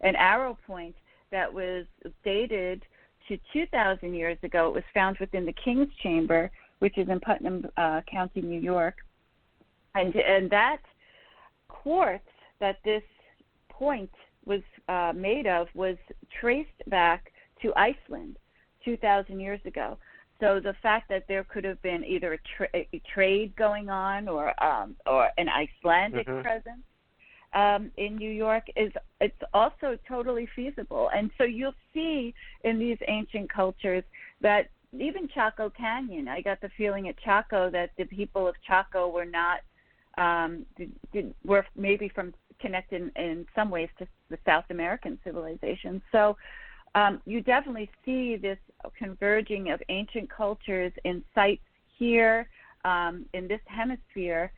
S3: an arrow point that was dated to 2,000 years ago. It was found within the King's Chamber, which is in Putnam County, New York. And that quartz that this point was made of was traced back to Iceland 2,000 years ago. So the fact that there could have been either a trade going on or an Icelandic presence in New York it's also totally feasible. And so you'll see in these ancient cultures that even Chaco Canyon, I got the feeling at Chaco that the people of Chaco were not were maybe connected in some ways to the South American civilization. So you definitely see this converging of ancient cultures in sites here in this hemisphere,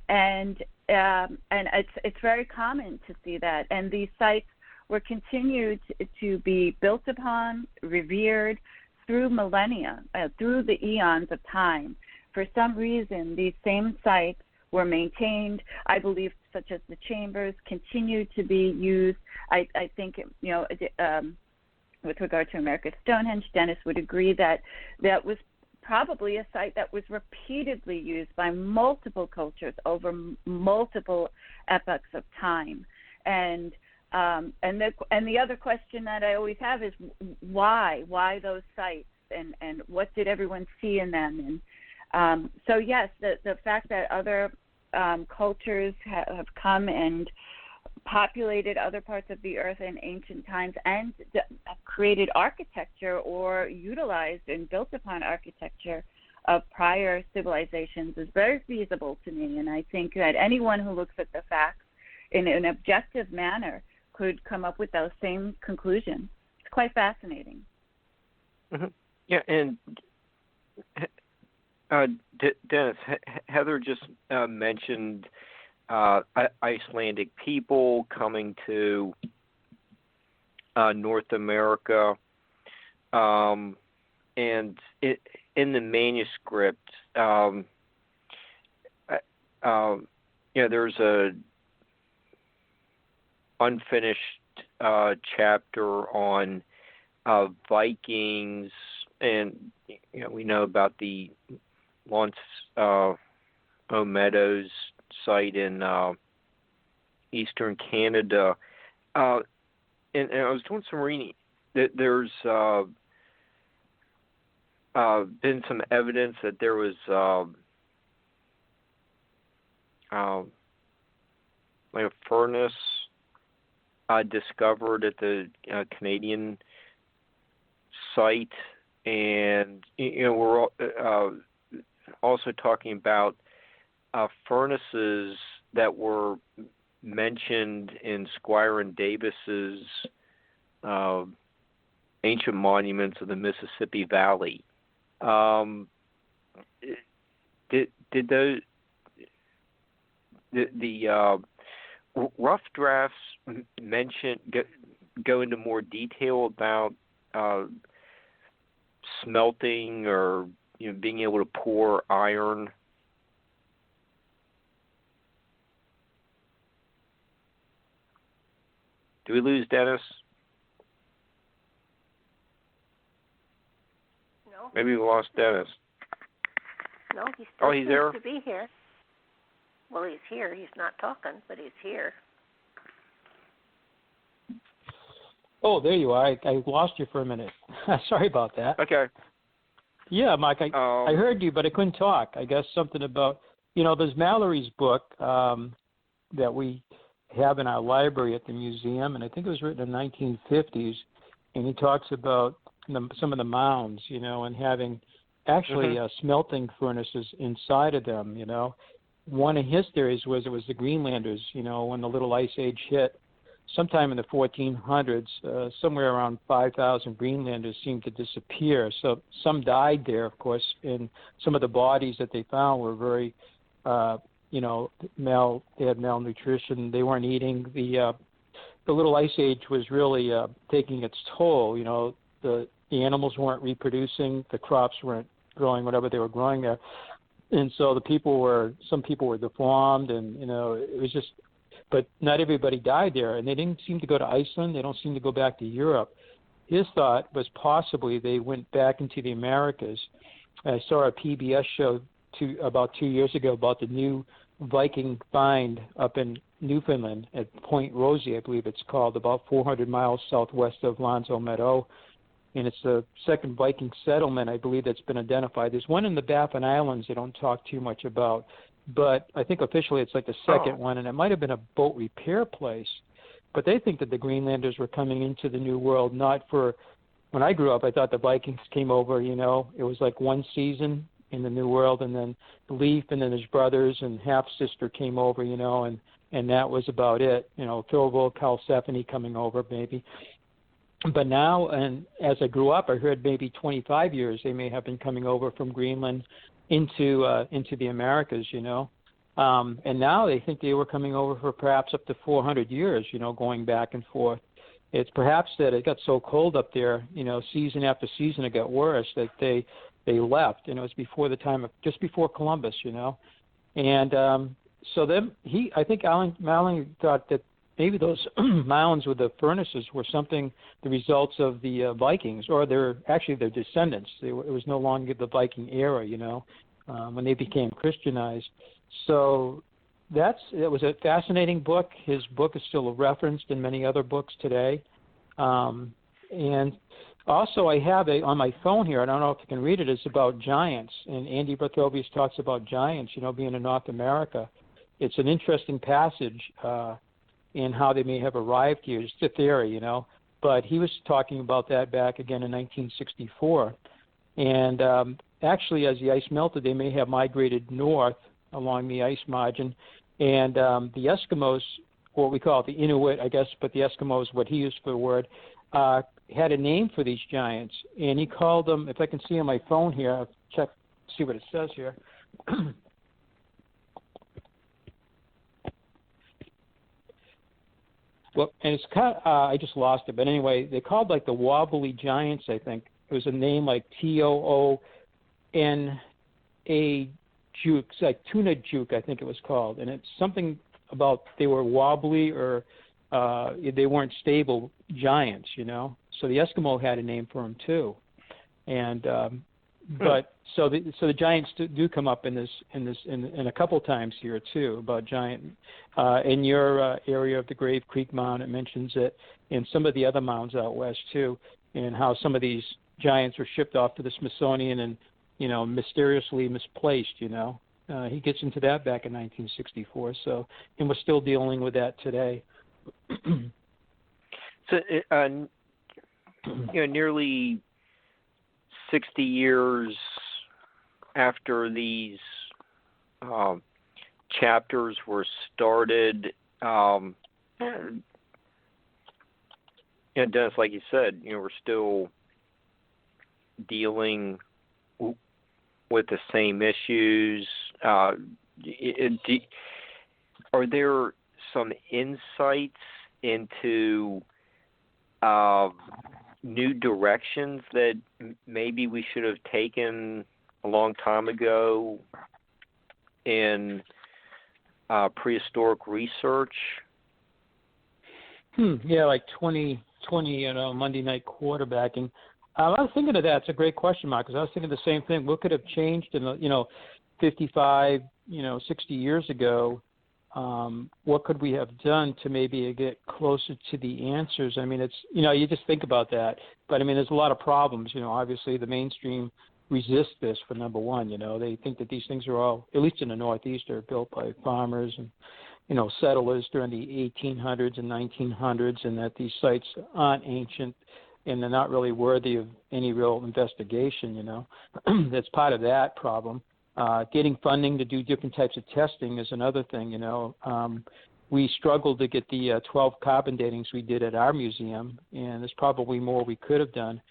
S3: and it's very common to see that. And these sites were continued to be built upon, revered through millennia, through the eons of time. For some reason, these same sites were maintained. I believe, such as the chambers, continue to be used. I think, with regard to America's Stonehenge, Dennis would agree that that was probably a site that was repeatedly used by multiple cultures over multiple epochs of time. And the other question that I always have is why those sites, and what did everyone see in them? And so yes, the fact that other cultures have come and populated other parts of the earth in ancient times and have created architecture or utilized and built upon architecture of prior civilizations is very feasible to me. And I think that anyone who looks at the facts in an objective manner could come up with those same conclusions. It's quite fascinating.
S2: Mm-hmm. Yeah, and Dennis, Heather just mentioned Icelandic people coming to North America, and in the manuscript, there's a unfinished chapter on Vikings, and we know about the Lance Meadows site in eastern Canada, and I was doing some reading. There's been some evidence that there was like a furnace discovered at the Canadian site, and we're also talking about furnaces that were mentioned in Squier and Davis's Ancient Monuments of the Mississippi Valley. Did those the rough drafts mention go into more detail about smelting or being able to pour iron? Do we lose Dennis?
S5: No.
S2: Maybe we lost Dennis.
S5: No, he still
S2: he's
S5: seems
S2: there?
S5: to be here. Well, he's here. He's not talking, but he's here.
S4: Oh, there you are. I lost you for a minute. Sorry about that.
S2: Okay.
S4: Yeah, Mike, I heard you, but I couldn't talk. I guess something about, there's Mallory's book that we have in our library at the museum, and I think it was written in the 1950s, and he talks about some of the mounds, and having actually smelting furnaces inside of them, One of his theories was it was the Greenlanders, when the Little Ice Age hit. Sometime in the 1400s, somewhere around 5,000 Greenlanders seemed to disappear. So some died there, of course, and some of the bodies that they found were very, they had malnutrition. They weren't eating. The Little Ice Age was really taking its toll. The animals weren't reproducing. The crops weren't growing whatever they were growing there. And so some people were deformed, and, it was just, but not everybody died there, and they didn't seem to go to Iceland. They don't seem to go back to Europe. His thought was possibly they went back into the Americas. I saw a PBS show about 2 years ago about the new Viking find up in Newfoundland at Point Rosie, I believe it's called, about 400 miles southwest of Lonzo Meadow. And it's the second Viking settlement, I believe, that's been identified. There's one in the Baffin Islands they don't talk too much about, but I think officially it's like the second one, and it might have been a boat repair place. But they think that the Greenlanders were coming into the New World not for – when I grew up, I thought the Vikings came over, it was like one season in the New World, and then Leif and then his brothers and half-sister came over, and that was about it. Thorvald, Karlsefni coming over maybe. But now, and as I grew up, I heard maybe 25 years they may have been coming over from Greenland into the Americas, and now they think they were coming over for perhaps up to 400 years, going back and forth. It's perhaps that it got so cold up there, season after season it got worse that they left, and it was before the time of just before Columbus, and so then I think Alan Mallory thought that maybe those mounds with the furnaces were the results of the Vikings, or their descendants. It was no longer the Viking era, when they became Christianized. So it was a fascinating book. His book is still referenced in many other books today. And also I have on my phone here, I don't know if you can read it, it's about giants. And Andy Berthovias talks about giants, being in North America. It's an interesting passage in how they may have arrived here. It's a theory, but he was talking about that back again in 1964. And actually, as the ice melted, they may have migrated north along the ice margin. And the Eskimos, what we call the Inuit, I guess, but the Eskimos, what he used for the word, had a name for these giants. And he called them, if I can see on my phone here, I'll check, see what it says here. Well, and it's kind of, I just lost it, but anyway, they called like the wobbly giants, I think. It was a name like Toona Juke, it's like Tuna Juke, I think it was called, and it's something about they were wobbly or they weren't stable giants, So the Eskimo had a name for them too, and but so the giants do come up in a couple times here too about giant. In your area of the Grave Creek Mound, it mentions it, and some of the other mounds out west too, and how some of these giants were shipped off to the Smithsonian and mysteriously misplaced. He gets into that back in 1964. So, and we're still dealing with that today.
S2: So, nearly 60 years after these chapters were started, Dennis, like you said, we're still dealing with the same issues. Are there some insights into new directions that maybe we should have taken a long time ago in prehistoric research?
S4: Yeah, like 2020, Monday night quarterbacking. I was thinking of that. It's a great question, Mark, because I was thinking the same thing. What could have changed in, 55, 60 years ago? What could we have done to maybe get closer to the answers? I mean, it's, you just think about that. But, I mean, there's a lot of problems. Obviously the mainstream resists this for number one. They think that these things are all, at least in the Northeast, are built by farmers and, settlers during the 1800s and 1900s, and that these sites aren't ancient and they're not really worthy of any real investigation, That's part of that problem. Getting funding to do different types of testing is another thing, We struggled to get the 12 carbon datings we did at our museum, and there's probably more we could have done.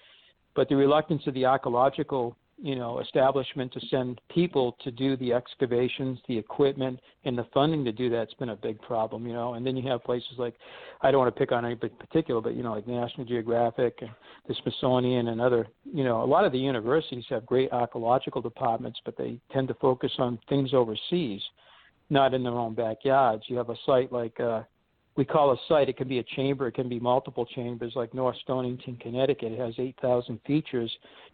S4: But the reluctance of the archaeological, establishment to send people to do the excavations, the equipment, and the funding to do that's been a big problem, And then you have places like, I don't want to pick on any particular, but, like National Geographic and the Smithsonian and other, a lot of the universities have great archaeological departments, but they tend to focus on things overseas, not in their own backyards. You have a site like, we call a site, it can be a chamber, it can be multiple chambers, like North Stonington, Connecticut. It has 8,000 features.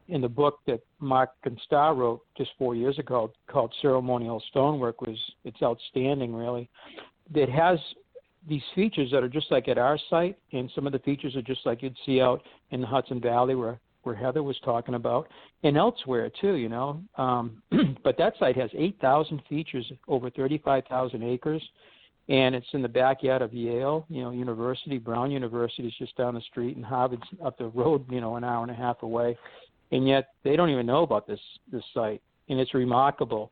S4: In the book that Mark and Starr wrote just 4 years ago called Ceremonial Stonework, it's outstanding, really. It has these features that are just like at our site, and some of the features are just like you'd see out in the Hudson Valley where Heather was talking about, and elsewhere too, But that site has 8,000 features, over 35,000 acres. And it's in the backyard of Yale, University. Brown University is just down the street, and Harvard's up the road, an hour and a half away. And yet they don't even know about this site, and it's remarkable.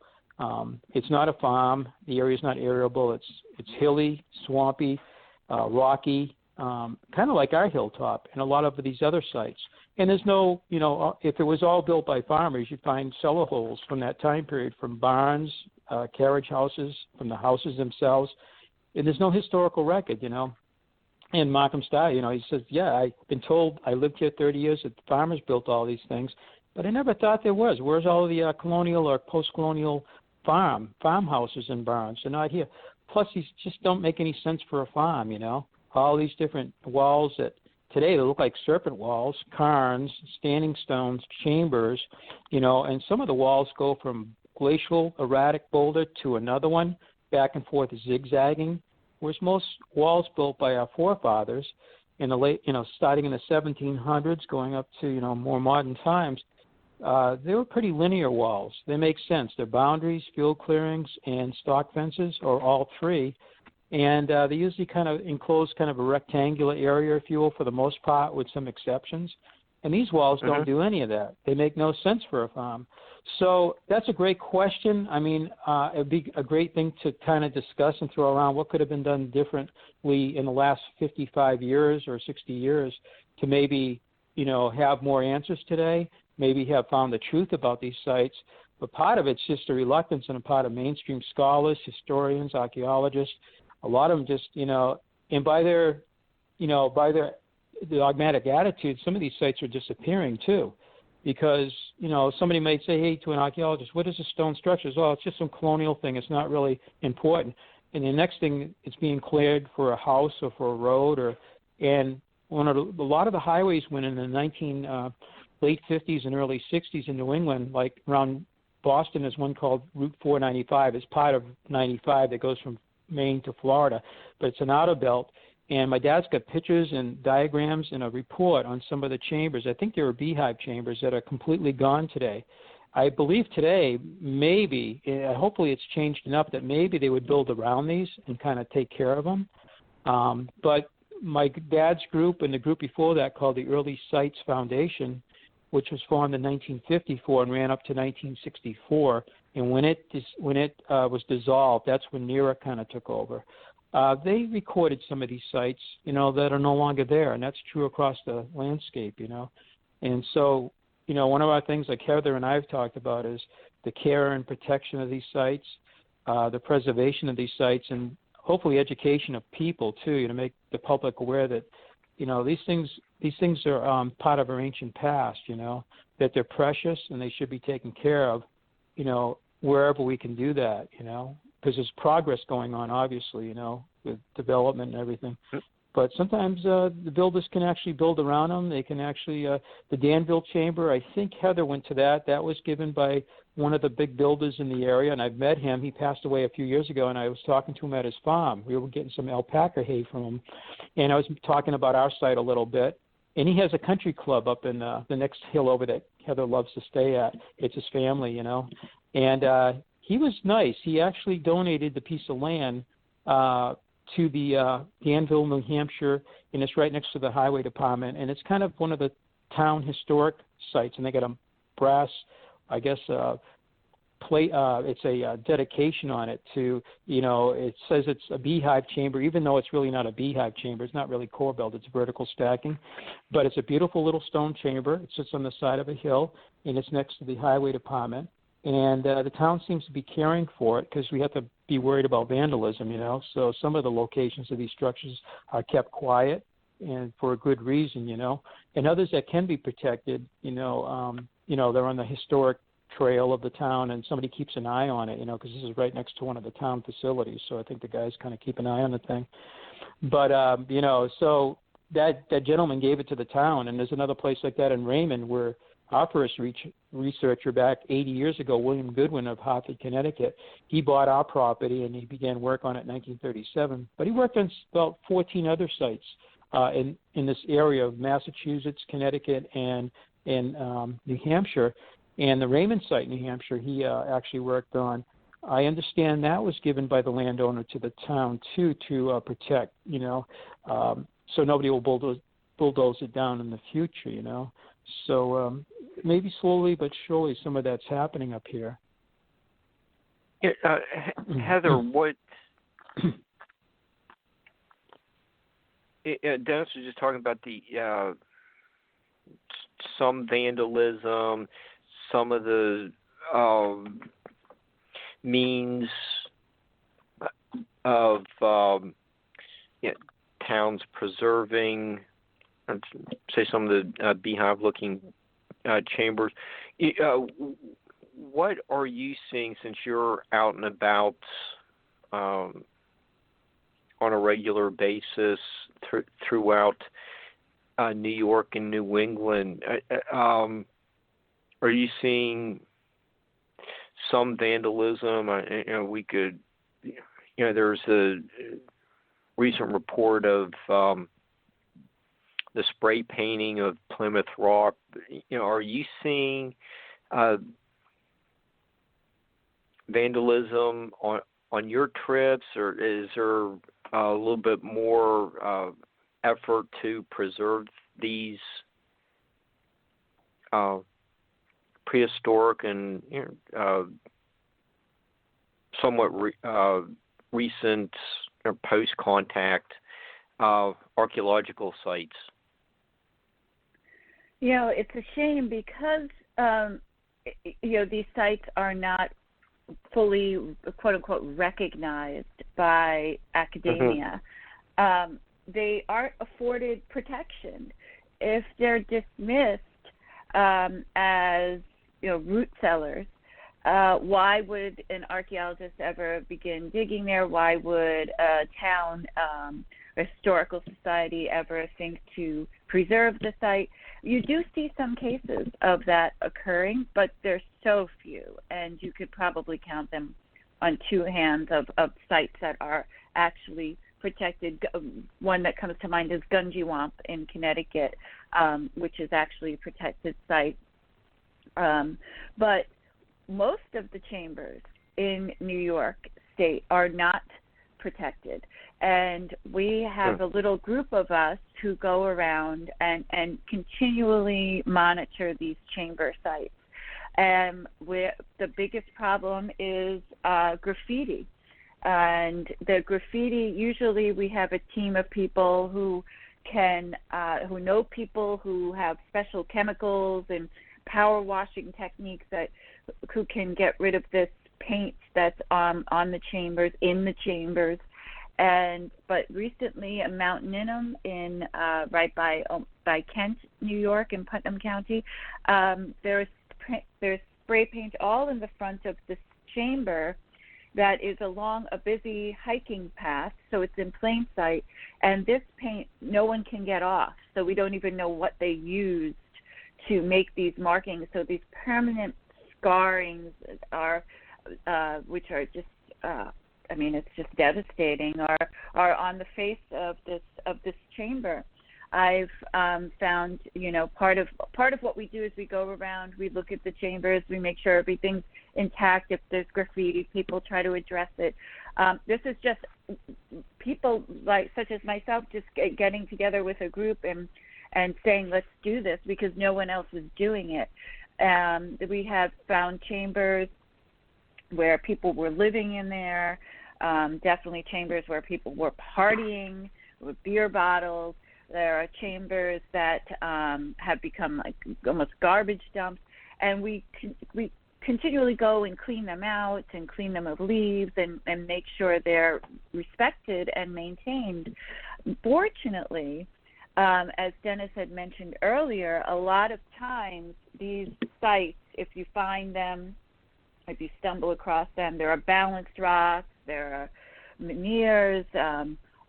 S4: It's not a farm. The area is not arable. It's hilly, swampy, rocky, kind of like our hilltop and a lot of these other sites. And there's no, if it was all built by farmers, you'd find cellar holes from that time period, from barns, carriage houses, from the houses themselves. And there's no historical record, And Markham Starr, he says, yeah, I've been told, I lived here 30 years, that the farmers built all these things, but I never thought there was. Where's all the colonial or post-colonial farmhouses and barns? They're not here. Plus, these just don't make any sense for a farm, All these different walls that today they look like serpent walls, cairns, standing stones, chambers, and some of the walls go from glacial, erratic boulder to another one, back and forth zigzagging, whereas most walls built by our forefathers in the late, starting in the 1700s, going up to, more modern times, they were pretty linear walls. They make sense. They're boundaries, field clearings, and stock fences, or all three. And they usually kind of enclose kind of a rectangular area, if you will, for the most part, with some exceptions. And these walls don't do any of that. They make no sense for a farm. So that's a great question. I mean, it would be a great thing to kind of discuss and throw around what could have been done differently in the last 55 years or 60 years to maybe, have more answers today, maybe have found the truth about these sites. But part of it's just a reluctance on the part of mainstream scholars, historians, archaeologists. A lot of them just, and by their dogmatic attitude, some of these sites are disappearing too. Because, somebody might say, hey, to an archaeologist, what is a stone structure? Oh, it's just some colonial thing. It's not really important. and the next thing it's being cleared for a house or for a road, and a lot of the highways went in the late 50s and early 60s in New England, like around Boston. There's one called Route 495. It's part of 95 that goes from Maine to Florida, but it's an outer belt. And my dad's got pictures and diagrams and a report on some of the chambers. I think there are beehive chambers that are completely gone today. I believe today, maybe, hopefully it's changed enough that maybe they would build around these and kind of take care of them. But my dad's group and the group before that, called the Early Sites Foundation, which was formed in 1954 and ran up to 1964. And when it was dissolved, that's when NEARA kind of took over. They recorded some of these sites, that are no longer there, and that's true across the landscape, And so, one of our things like Heather and I have talked about is the care and protection of these sites, the preservation of these sites, and hopefully education of people too, to make the public aware that, these things are part of our ancient past, that they're precious and they should be taken care of, wherever we can do that, because there's progress going on, obviously, with development and everything. But sometimes the builders can actually build around them. They can actually, the Danville Chamber, I think Heather went to that. That was given by one of the big builders in the area, and I've met him. He passed away a few years ago, and I was talking to him at his farm. We were getting some alpaca hay from him, and I was talking about our site a little bit. And he has a country club up in the next hill over that Heather loves to stay at. It's his family, And he was nice. He actually donated the piece of land to the Danville, New Hampshire, and it's right next to the highway department. And it's kind of one of the town historic sites, and they got a brass, I guess, plate. It's a dedication on it to, it says it's a beehive chamber, even though it's really not a beehive chamber. It's not really core built. It's vertical stacking. But it's a beautiful little stone chamber. It sits on the side of a hill, and it's next to the highway department. And the town seems to be caring for it because we have to be worried about vandalism, So some of the locations of these structures are kept quiet and for a good reason, And others that can be protected, they're on the historic trail of the town, and somebody keeps an eye on it, because this is right next to one of the town facilities. So I think the guys kind of keep an eye on the thing. But, so that gentleman gave it to the town, and there's another place like that in Raymond where our first researcher back 80 years ago, William Goodwin of Hartford, Connecticut, he bought our property and he began work on it in 1937. But he worked on about 14 other sites in this area of Massachusetts, Connecticut, and New Hampshire. And the Raymond site in New Hampshire, he actually worked on. I understand that was given by the landowner to the town, too, to protect, so nobody will bulldoze it down in the future, So maybe slowly but surely some of that's happening up here.
S2: Yeah, Heather, what Dennis was just talking about the some vandalism, some of the means of towns preserving, say, some of the beehive-looking chambers. What are you seeing, since you're out and about on a regular basis throughout New York and New England? Are you seeing some vandalism? We could, there's a recent report of the spray painting of Plymouth Rock. Are you seeing vandalism on your trips, or is there a little bit more effort to preserve these prehistoric and somewhat recent or post-contact archaeological sites?
S3: It's a shame because these sites are not fully, quote unquote, recognized by academia. Mm-hmm. They aren't afforded protection. If they're dismissed as root cellars, why would an archaeologist ever begin digging there? Why would a town, a historical society ever think to preserve the site? You do see some cases of that occurring, but there's so few, and you could probably count them on two hands of sites that are actually protected. One that comes to mind is Gunjiwamp in Connecticut, which is actually a protected site. But most of the chambers in New York State are not protected. And we have a little group of us who go around and continually monitor these chamber sites. And the biggest problem is graffiti. And the graffiti, usually we have a team of people who who know people who have special chemicals and power washing techniques who can get rid of this paint that's on the chambers, in the chambers. But recently, a Mount Ninum right by Kent, New York, in Putnam County, there's spray paint all in the front of this chamber that is along a busy hiking path, so it's in plain sight. And this paint, no one can get off, so we don't even know what they used to make these markings. So these permanent scarrings are, which are just, it's just devastating, are on the face of this chamber. I've found, part of what we do is we go around, we look at the chambers, we make sure everything's intact. If there's graffiti, people try to address it. This is just people such as myself just getting together with a group and saying, let's do this, because no one else is doing it. We have found chambers where people were living in there, definitely chambers where people were partying with beer bottles. There are chambers that have become like almost garbage dumps, and we continually go and clean them out and clean them of leaves and make sure they're respected and maintained. Fortunately, as Dennis had mentioned earlier, a lot of times these sites, if you find them, if you stumble across them, there are balanced rocks, there are menhirs,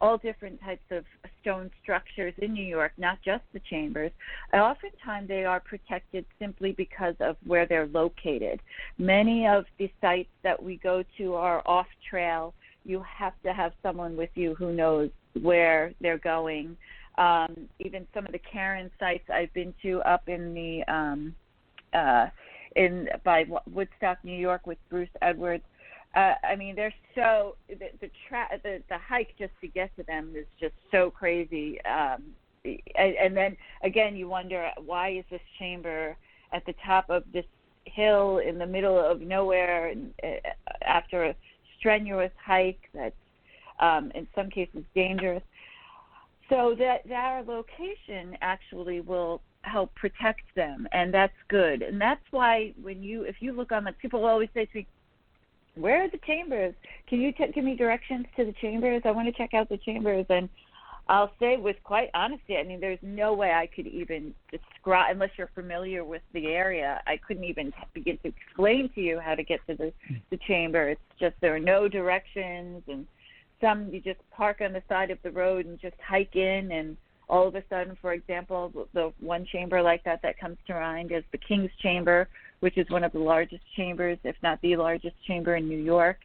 S3: all different types of stone structures in New York, not just the chambers. And oftentimes they are protected simply because of where they're located. Many of the sites that we go to are off trail. You have to have someone with you who knows where they're going. Even some of the Karen sites I've been to up in the by Woodstock, New York, with Bruce Edwards. They're so the hike just to get to them is just so crazy. And then again, you wonder, why is this chamber at the top of this hill in the middle of nowhere after a strenuous hike that's in some cases dangerous? So that our location actually will help protect them, and that's good. And that's why if you look on people always say to me, where are the chambers? Can you give me directions to the chambers? I want to check out the chambers. And I'll say with quite honesty, there's no way I could even describe, unless you're familiar with the area, I couldn't even begin to explain to you how to get to the chamber. It's just there are no directions, and some you just park on the side of the road and just hike in, and all of a sudden, for example, the one chamber like that comes to mind is the King's Chamber, which is one of the largest chambers, if not the largest chamber in New York.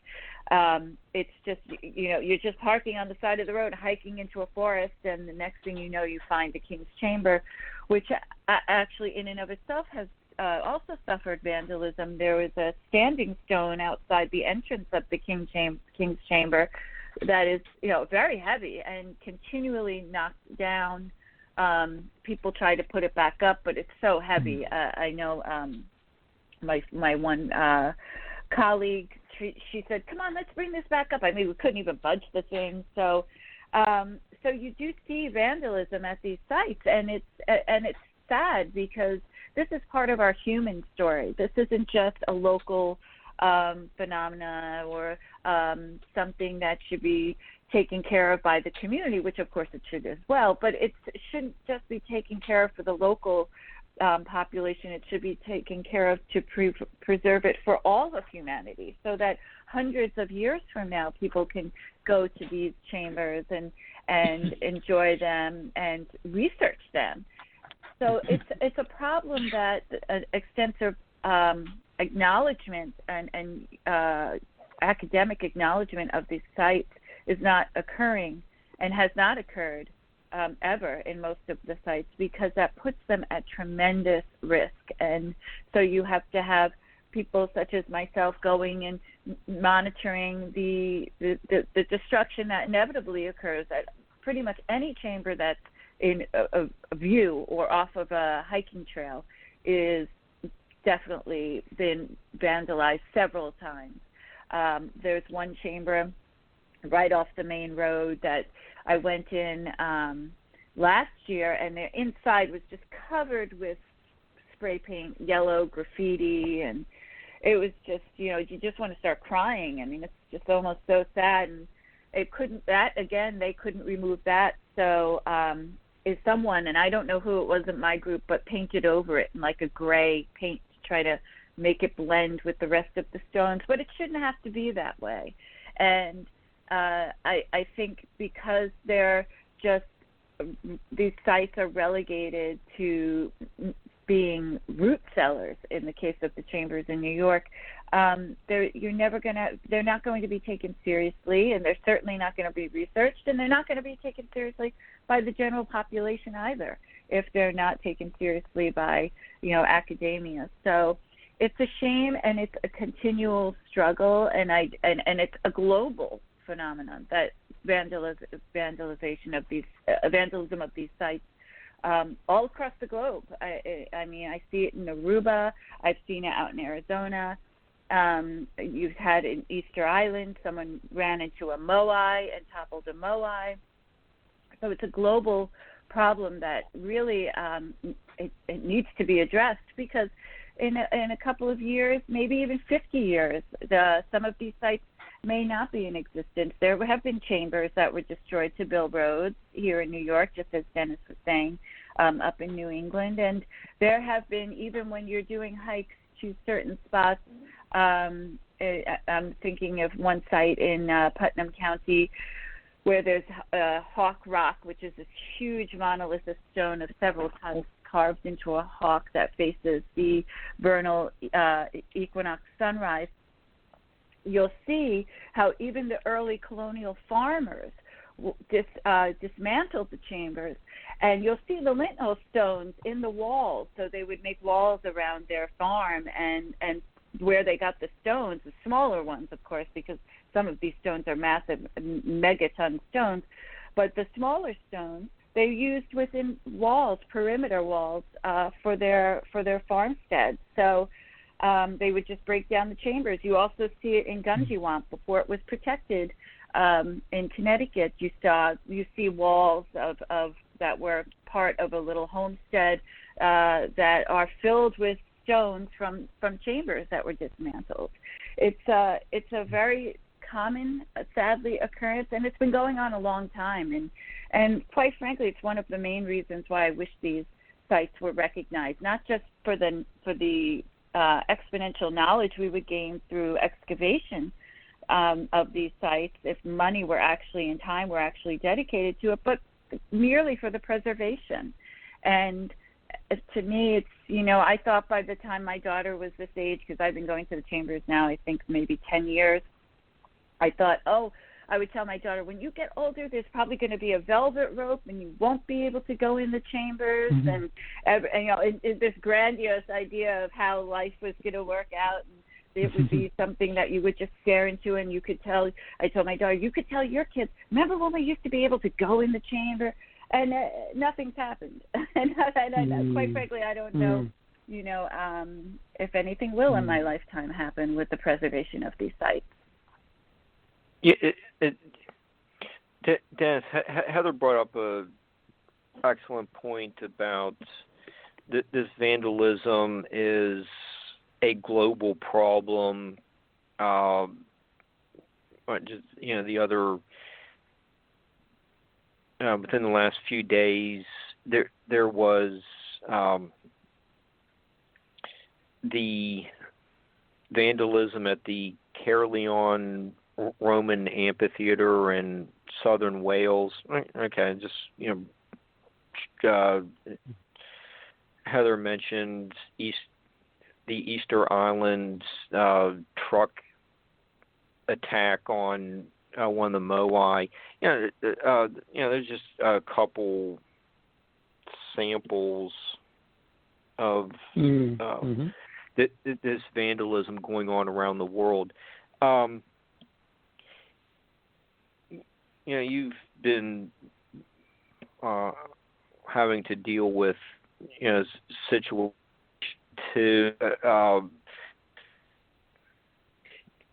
S3: It's just, you're just parking on the side of the road, hiking into a forest, and the next thing you know, you find the King's Chamber, which actually in and of itself has also suffered vandalism. There was a standing stone outside the entrance of the King's Chamber that is, very heavy and continually knocked down. People try to put it back up, but it's so heavy. I know my one colleague, she said, "Come on, let's bring this back up." We couldn't even budge the thing. So you do see vandalism at these sites, and it's sad, because this is part of our human story. This isn't just a local phenomena or something that should be taken care of by the community, which of course it should as well, but it shouldn't just be taken care of for the local population. It should be taken care of to preserve it for all of humanity, so that hundreds of years from now, people can go to these chambers and enjoy them and research them. So it's a problem that extensive acknowledgement and academic acknowledgement of these sites is not occurring and has not occurred ever in most of the sites, because that puts them at tremendous risk. And so you have to have people such as myself going and monitoring the destruction that inevitably occurs at pretty much any chamber that's in a view or off of a hiking trail is definitely been vandalized several times. There's one chamber right off the main road that I went in last year, and the inside was just covered with spray paint, yellow graffiti, and it was just, you just want to start crying. I mean, it's just almost so sad. And they couldn't remove that. So is someone, and I don't know who it was in my group, but painted over it in like a gray paint to try to make it blend with the rest of the stones. But it shouldn't have to be that way. And I think because they're just, these sites are relegated to being root cellars in the case of the chambers in New York, they're not going to be taken seriously, and they're certainly not going to be researched, and they're not going to be taken seriously by the general population either, if they're not taken seriously by, academia. So it's a shame, and it's a continual struggle, and it's a global phenomenon, that vandalism of these sites all across the globe. I mean, I see it in Aruba. I've seen it out in Arizona. You've had in Easter Island, someone ran into a moai and toppled a moai. So it's a global problem that really it needs to be addressed, because in a couple of years, maybe even 50 years, some of these sites may not be in existence. There have been chambers that were destroyed to build roads here in New York, just as Dennis was saying, up in New England. And there have been, even when you're doing hikes to certain spots, I'm thinking of one site in Putnam County where there's Hawk Rock, which is this huge monolithic stone of several tons carved into a hawk that faces the vernal equinox sunrise. You'll see how even the early colonial farmers dismantled the chambers, and you'll see the lintel stones in the walls. So they would make walls around their farm, and where they got the stones, the smaller ones, of course, because some of these stones are massive, megaton stones, but the smaller stones they used within walls, perimeter walls, for their farmsteads. So they would just break down the chambers. You also see it in Gunjiwamp before it was protected. In Connecticut, you see walls of that were part of a little homestead that are filled with stones from chambers that were dismantled. It's a very common, sadly, occurrence, and it's been going on a long time. And quite frankly, it's one of the main reasons why I wish these sites were recognized, not just for the exponential knowledge we would gain through excavation of these sites, if money were actually and time were actually dedicated to it, but merely for the preservation. And to me, it's, I thought by the time my daughter was this age, because I've been going to the chambers now, I think maybe 10 years, I thought, I would tell my daughter, when you get older, there's probably going to be a velvet rope and you won't be able to go in the chambers. Mm-hmm. And this grandiose idea of how life was going to work out. And it would be something that you would just stare into, and you could tell, I told my daughter, you could tell your kids, remember when we used to be able to go in the chamber? And nothing's happened. and quite frankly, I don't know, if anything will in my lifetime happen with the preservation of these sites.
S2: Yeah, Dennis, Heather brought up an excellent point about this vandalism is a global problem. Just the other within the last few days, there was the vandalism at the Caerleon Roman Amphitheater in southern Wales. Okay, just Heather mentioned the Easter Island truck attack on one of the Moai. There's just a couple samples of this vandalism going on around the world. You've been having to deal with situations too.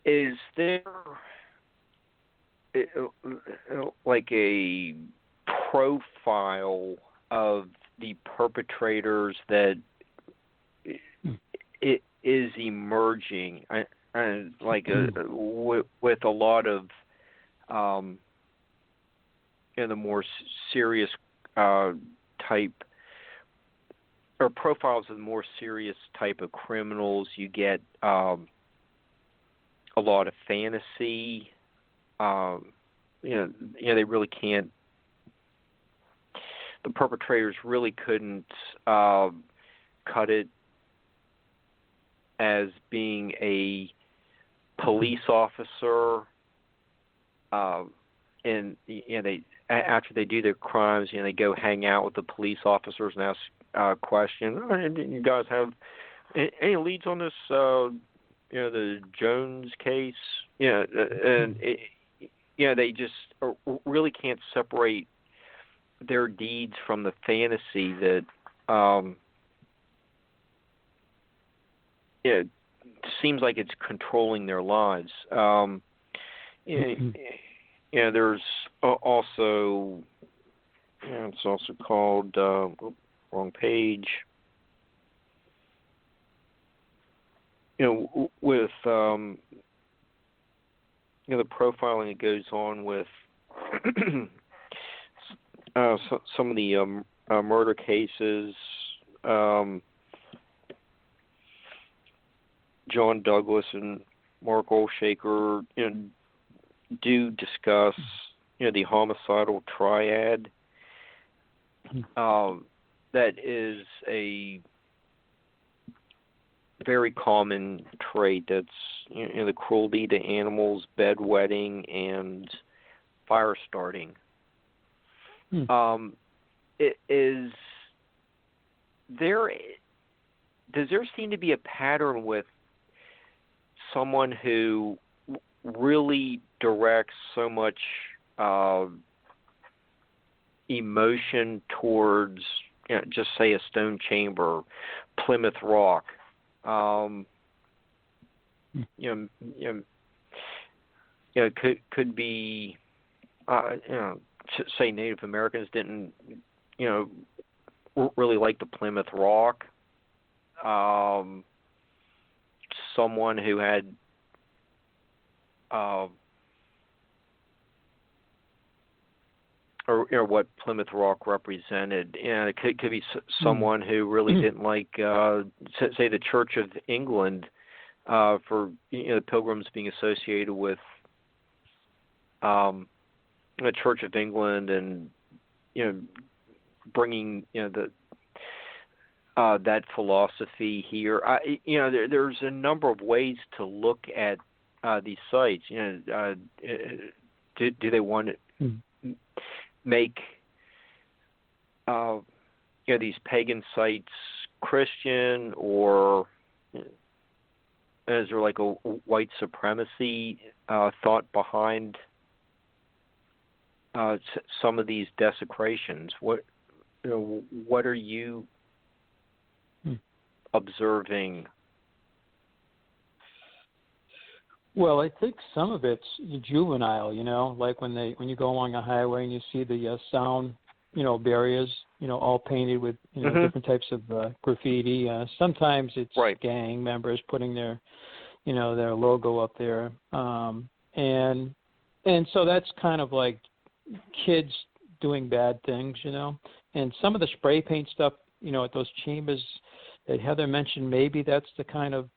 S2: Is there like a profile of the perpetrators that it is emerging, with a lot of the more serious type, or profiles of the more serious type of criminals? You get a lot of fantasy. They really can't. The perpetrators really couldn't cut it as being a police officer, and they, after they do their crimes, they go hang out with the police officers and ask questions. Do you guys have any leads on this? The Jones case. And they just really can't separate their deeds from the fantasy that it seems like it's controlling their lives. There's also, it's also called, wrong page, with the profiling that goes on with some of the murder cases. John Douglas and Mark Olshaker do discuss the homicidal triad. That is a very common trait. That's the cruelty to animals, bedwetting, and fire starting. Does there seem to be a pattern with someone who really directs so much emotion towards, just say, a stone chamber, Plymouth Rock? Could be, say Native Americans didn't, really like the Plymouth Rock. Someone who had, or what Plymouth Rock represented. It could be someone who really didn't like, say, the Church of England, for the Pilgrims being associated with the Church of England, and bringing that philosophy here. There's a number of ways to look at these sites. Do they want to make these pagan sites Christian, or is there like a white supremacy thought behind some of these desecrations? What are you observing?
S4: Well, I think some of it's juvenile, like when you go along a highway and you see the sound, barriers, all painted with, different types of graffiti. Sometimes it's gang members putting their, their logo up there. And so that's kind of like kids doing bad things, and some of the spray paint stuff, at those chambers that Heather mentioned maybe that's the kind of,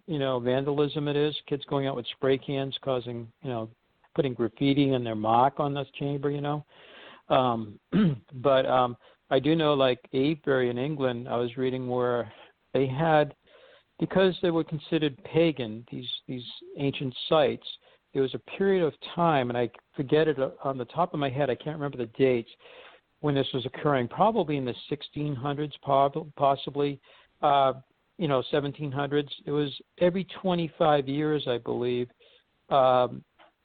S4: vandalism it is. Kids going out with spray cans causing, putting graffiti in their mark on this chamber, But I do know, like Avebury in England, I was reading where they had, because they were considered pagan, these ancient sites, there was a period of time, and I forget it on the top of my head, I can't remember the dates, when this was occurring, probably in the 1600s, possibly, 1700s. It was every 25 years, I believe,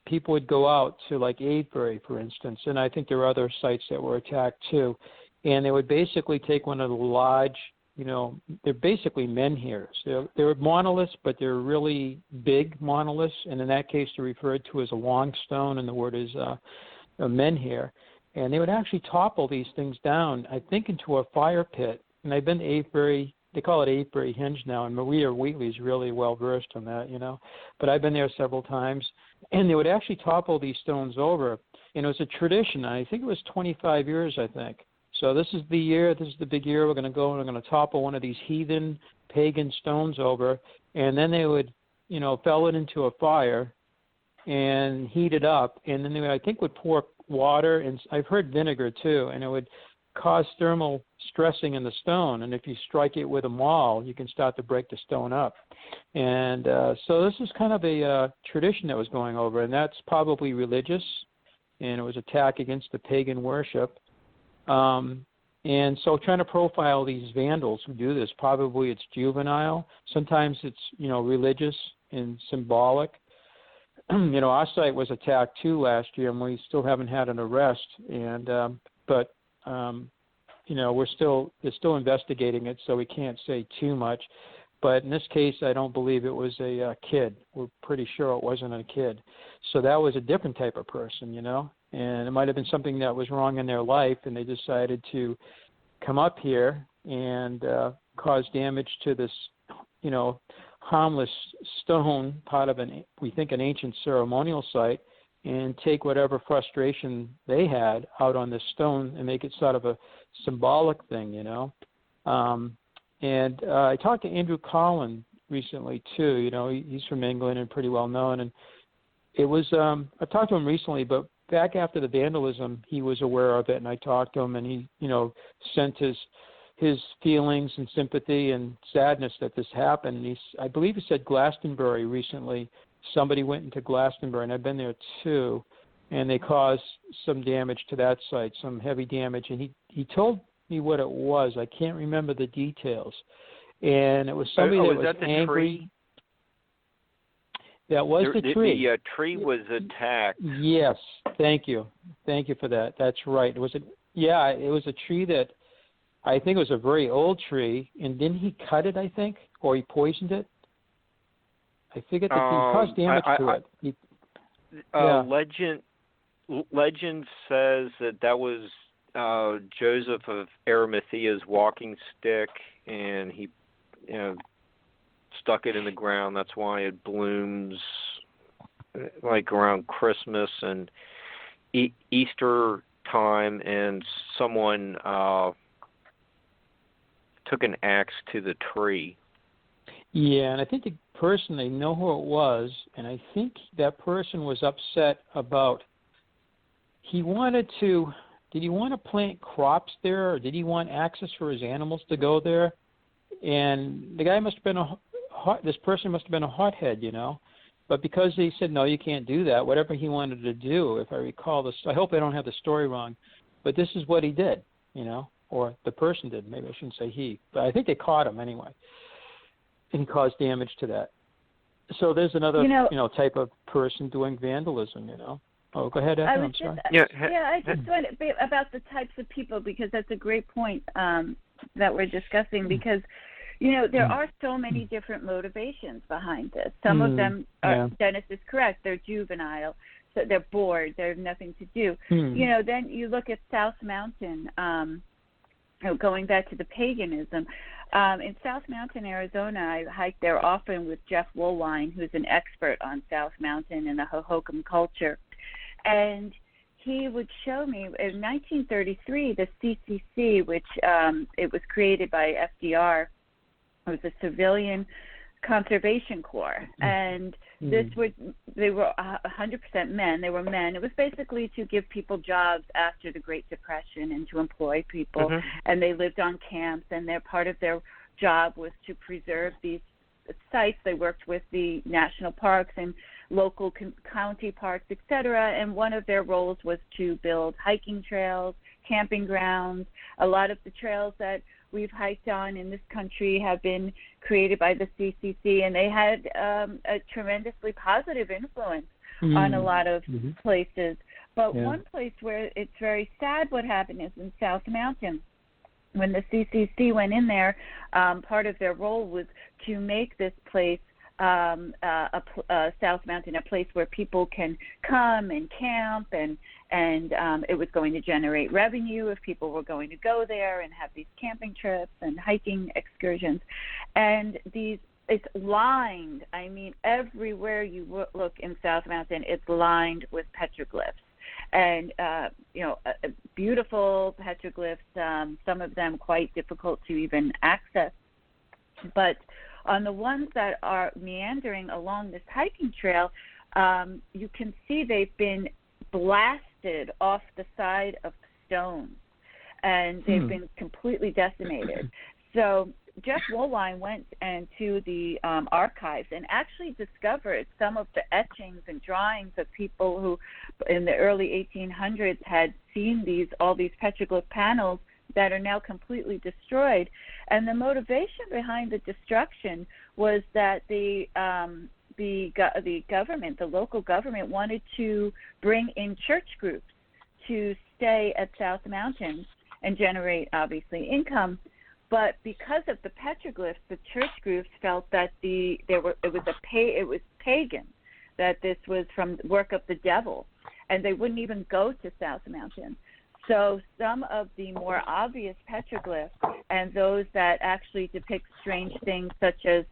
S4: people would go out to like Avebury, for instance, and I think there were other sites that were attacked too, and they would basically take one of the large, they're basically menhirs. They're monoliths, but they're really big monoliths, and in that case they're referred to as a long stone, and the word is a menhir. And they would actually topple these things down, I think, into a fire pit. And I've been to Avebury, they call it Avebury Henge now, and Maria Wheatley's really well versed on that, But I've been there several times, and they would actually topple these stones over. And it was a tradition. I think it was 25 years, I think. So this is the year, this is the big year, we're going to go and we're going to topple one of these heathen pagan stones over, and then they would, fell it into a fire and heat it up, and then they would, I think, would pour water, and I've heard vinegar too, and it would cause thermal stressing in the stone, and if you strike it with a maul, you can start to break the stone up. And so this is kind of a tradition that was going over, and that's probably religious, and it was attack against the pagan worship. And so trying to profile these vandals who do this, probably it's juvenile. Sometimes it's, religious and symbolic. Our site was attacked too last year, and we still haven't had an arrest. And they're still investigating it, so we can't say too much. But in this case, I don't believe it was a kid. We're pretty sure it wasn't a kid. So that was a different type of person, And it might have been something that was wrong in their life, and they decided to come up here and cause damage to this, harmless stone, part of an ancient ceremonial site, and take whatever frustration they had out on this stone and make it sort of a symbolic thing, And I talked to Andrew Collin recently too. He's from England and pretty well known, and it was I talked to him recently, but back after the vandalism, he was aware of it, and I talked to him, and he, sent his feelings and sympathy and sadness that this happened. And I believe he said Glastonbury recently. Somebody went into Glastonbury, and I've been there too, and they caused some damage to that site, some heavy damage. And he told me what it was. I can't remember the details. And it was somebody that was angry.
S2: Tree?
S4: That was the tree.
S2: The tree was attacked.
S4: Yes, thank you for that. That's right. It was a tree that I think it was a very old tree, and didn't he cut it? I think, or he poisoned it. I forget that he caused damage to it.
S2: Legend says that was Joseph of Arimathea's walking stick, and he, stuck it in the ground. That's why it blooms like around Christmas and Easter time, and someone took an axe to the tree.
S4: Yeah, and I think the person, they know who it was, and I think that person was upset about, did he want to plant crops there, or did he want access for his animals to go there? And the guy must have been this person must have been a hothead, But because they said, no, you can't do that, whatever he wanted to do, if I recall this, I hope I don't have the story wrong, but this is what he did, or the person did. Maybe I shouldn't say he, but I think they caught him anyway. And he caused damage to that. So there's another, type of person doing vandalism, Oh, go ahead, Ethel, I'm sorry.
S3: I just wanted about the types of people, because that's a great point that we're discussing, because there are so many different motivations behind this. Some of them are, Dennis is correct, they're juvenile, so they're bored, they have nothing to do. Then you look at South Mountain, going back to the paganism. In South Mountain, Arizona, I hike there often with Jeff Woolwine, who's an expert on South Mountain and the Hohokam culture. And he would show me in 1933, the CCC, which it was created by FDR, It was a civilian conservation corps, and they were 100% men. They were men. It was basically to give people jobs after the Great Depression and to employ people. And they lived on camps, and part of their job was to preserve these sites. They worked with the national parks and local county parks, etc. And one of their roles was to build hiking trails, camping grounds. A lot of the trails that we've hiked on in this country have been created by the CCC, and they had a tremendously positive influence on a lot of places. But one place where it's very sad what happened is in South Mountain. When the CCC went in there, part of their role was to make this place, South Mountain, a place where people can come and camp, and it was going to generate revenue if people were going to go there and have these camping trips and hiking excursions. And it's lined, I mean, everywhere you look in South Mountain, it's lined with petroglyphs. And, beautiful petroglyphs, some of them quite difficult to even access. But on the ones that are meandering along this hiking trail, you can see they've been blasted off the side of stones, and they've been completely decimated. So Jeff Woolwine went to the archives and actually discovered some of the etchings and drawings of people who in the early 1800s had seen all these petroglyph panels that are now completely destroyed. And the motivation behind the destruction was that the government, the local government, wanted to bring in church groups to stay at South Mountain and generate, obviously, income. But because of the petroglyphs, the church groups felt that it was pagan, that this was from work of the devil, and they wouldn't even go to South Mountain. So some of the more obvious petroglyphs and those that actually depict strange things, such as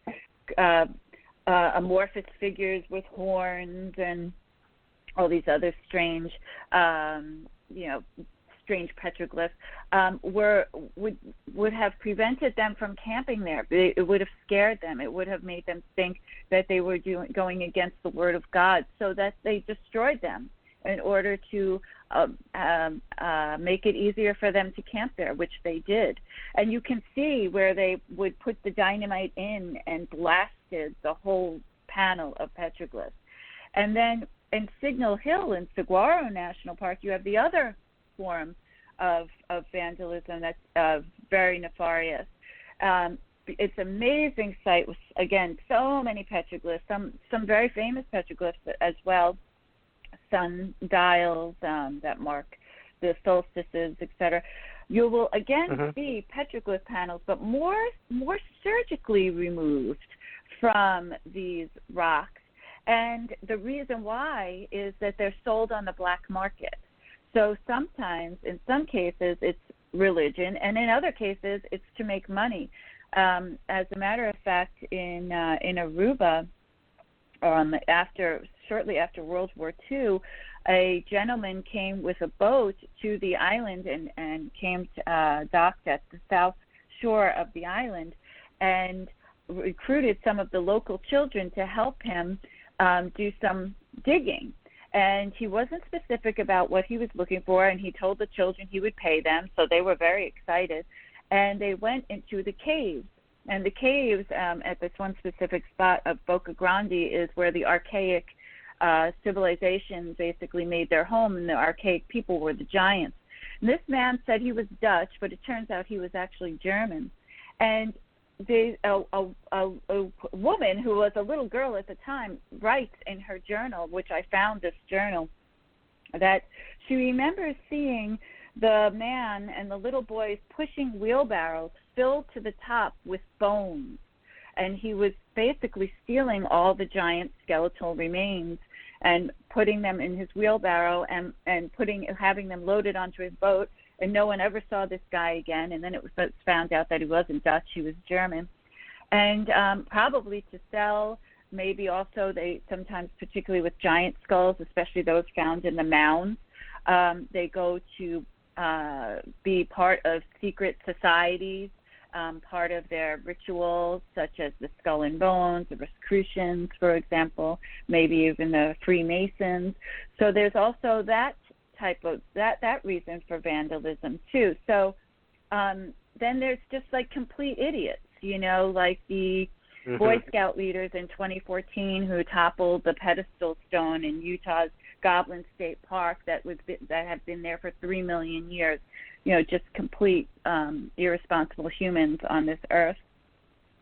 S3: amorphous figures with horns and all these other strange, strange petroglyphs, would have prevented them from camping there. It would have scared them. It would have made them think that they were going against the word of God, so that they destroyed them in order to make it easier for them to camp there, which they did. And you can see where they would put the dynamite in and blasted the whole panel of petroglyphs. And then in Signal Hill in Saguaro National Park, you have the other form of vandalism that's very nefarious. It's an amazing site with, again, so many petroglyphs, some very famous petroglyphs as well, sundials that mark the solstices, etc. You will again see petroglyph panels, but more surgically removed from these rocks. And the reason why is that they're sold on the black market. So sometimes, in some cases, it's religion, and in other cases, it's to make money. As a matter of fact, in Aruba, shortly after World War II, a gentleman came with a boat to the island and came to, docked at the south shore of the island, and recruited some of the local children to help him do some digging. And he wasn't specific about what he was looking for, and he told the children he would pay them, so they were very excited. And they went into the caves. And the caves at this one specific spot of Boca Grande is where the archaic civilizations basically made their home, and the archaic people were the giants. And this man said he was Dutch, but it turns out he was actually German. And a woman who was a little girl at the time writes in her journal, which I found this journal, that she remembers seeing the man and the little boys pushing wheelbarrows filled to the top with bones. And he was basically stealing all the giant skeletal remains and putting them in his wheelbarrow and having them loaded onto his boat. And no one ever saw this guy again. And then it was found out that he wasn't Dutch, he was German. And probably to sell, maybe also they sometimes, particularly with giant skulls, especially those found in the mounds, they go to be part of secret societies part of their rituals, such as the Skull and Bones, the Rosicrucians, for example, maybe even the Freemasons. So there's also that type of that reason for vandalism too. So then there's just like complete idiots, like the Boy Scout leaders in 2014 who toppled the pedestal stone in Utah's Goblin State Park that have been there for 3 million years. Just complete irresponsible humans on this earth.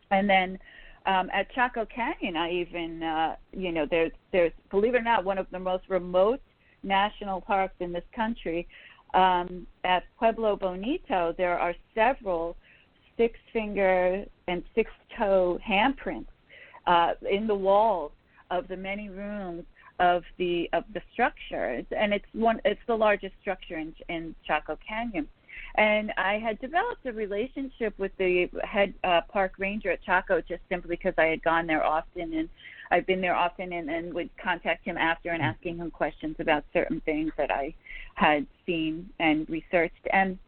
S3: And then at Chaco Canyon, I even there's believe it or not one of the most remote national parks in this country. At Pueblo Bonito, there are several 6-finger and 6-toe handprints in the walls of the many rooms of the structure, and it's the largest structure in Chaco Canyon. And I had developed a relationship with the head park ranger at Chaco just simply because I had gone there often, and I've been there often, and would contact him after and asking him questions about certain things that I had seen and researched. And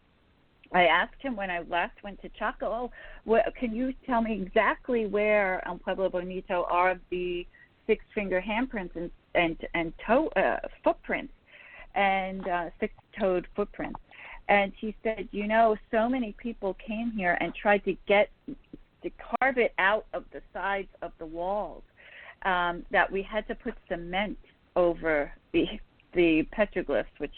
S3: I asked him when I last went to Chaco, can you tell me exactly where on Pueblo Bonito are the 6-finger handprints and toe footprints and 6-toed footprints? And he said, so many people came here and tried to carve it out of the sides of the walls that we had to put cement over the petroglyphs, which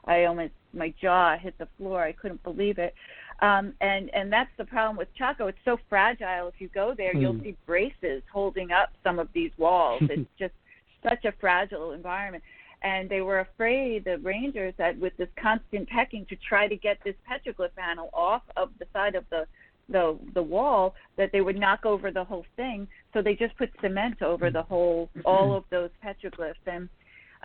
S3: my jaw hit the floor. I couldn't believe it. And that's the problem with Chaco. It's so fragile. If you go there, you'll see braces holding up some of these walls. It's just such a fragile environment. And they were afraid, the rangers, that with this constant pecking to try to get this petroglyph panel off of the side of the wall, that they would knock over the whole thing. So they just put cement over all of those petroglyphs. And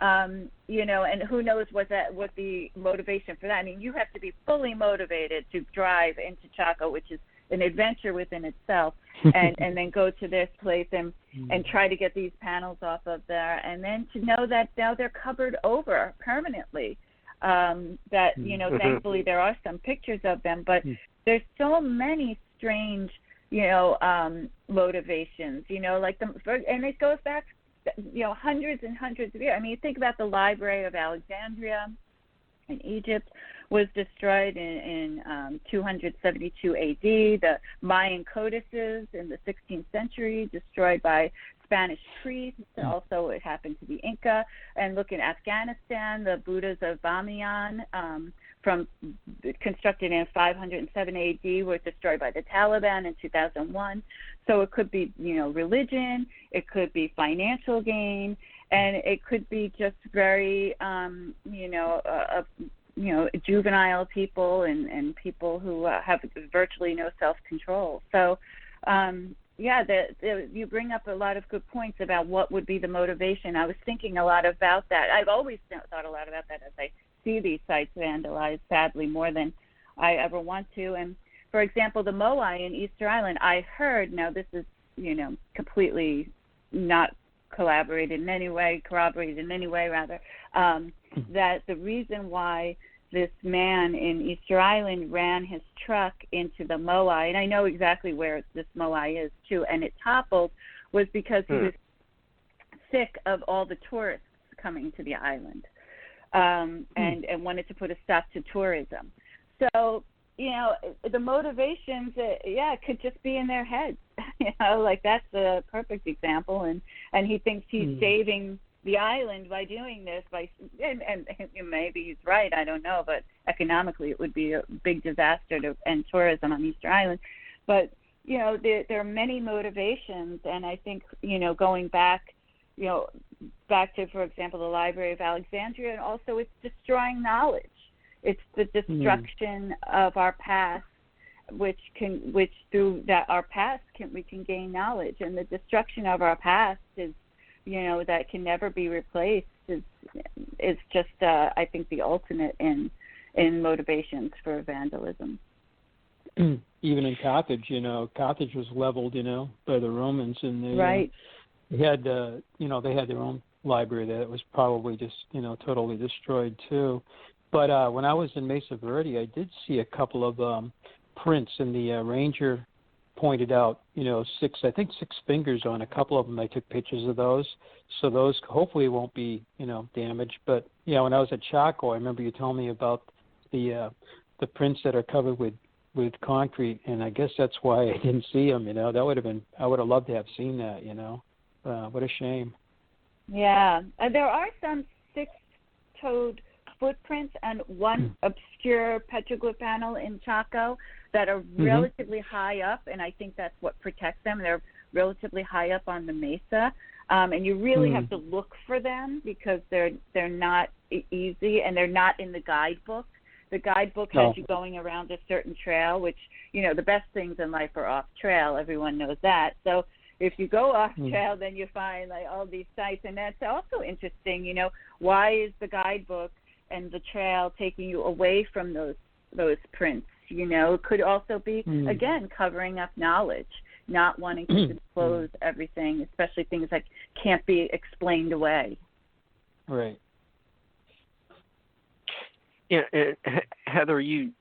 S3: and who knows what the motivation for that. I mean, you have to be fully motivated to drive into Chaco, which is an adventure within itself, and then go to this place and try to get these panels off of there, and then to know that now they're covered over permanently. Thankfully there are some pictures of them, but there's so many strange, motivations, and it goes back hundreds and hundreds of years. I mean, you think about the Library of Alexandria in Egypt was destroyed in 272 AD. The Mayan codices in the 16th century destroyed by Spanish priests. Also, it happened to the Inca. And look at Afghanistan, the Buddhas of Bamiyan, constructed in 507 AD, were destroyed by the Taliban in 2001. So it could be, religion, it could be financial gain, and it could be just very, juvenile people and people who have virtually no self-control. So, you bring up a lot of good points about what would be the motivation. I was thinking a lot about that. I've always thought a lot about that as I see these sites vandalized, sadly, more than I ever want to. And, for example, the Moai in Easter Island, I heard, now this is, completely not corroborated in any way, that the reason why this man in Easter Island ran his truck into the Moai, and I know exactly where this Moai is too, and it toppled, was because he was sick of all the tourists coming to the island, and wanted to put a stop to tourism. So, the motivations, it could just be in their heads. Like that's a perfect example, and he thinks he's saving the island by doing this, and maybe he's right, I don't know, but economically it would be a big disaster to end tourism on Easter Island. But, there are many motivations, and I think, going back to, for example, the Library of Alexandria, and also it's destroying knowledge. It's the destruction of our past, which through that our past we can gain knowledge, and the destruction of our past is, that can never be replaced is just I think the ultimate in motivations for vandalism.
S4: Even in Carthage, Carthage was leveled, by the Romans, and they had they had their own library that was probably just totally destroyed too. But when I was in Mesa Verde, I did see a couple of prints, and the ranger pointed out, six fingers on a couple of them. I took pictures of those, so those hopefully won't be, damaged. But when I was at Chaco, I remember you telling me about the prints that are covered with concrete, and I guess that's why I didn't see them. That would have been, I would have loved to have seen that. What a shame.
S3: Yeah, there are some six-toed footprints and one obscure petroglyph panel in Chaco that are relatively high up, and I think that's what protects them. They're relatively high up on the mesa, and you really have to look for them because they're not easy, and they're not in the guidebook. The guidebook has you going around a certain trail, which, the best things in life are off trail. Everyone knows that. So if you go off trail, then you find like all these sites, and that's also interesting. Why is the guidebook and the trail taking you away from those prints? It could also be, again, covering up knowledge, not wanting to disclose everything, especially things that can't be explained away.
S4: Right.
S2: Yeah, Heather, you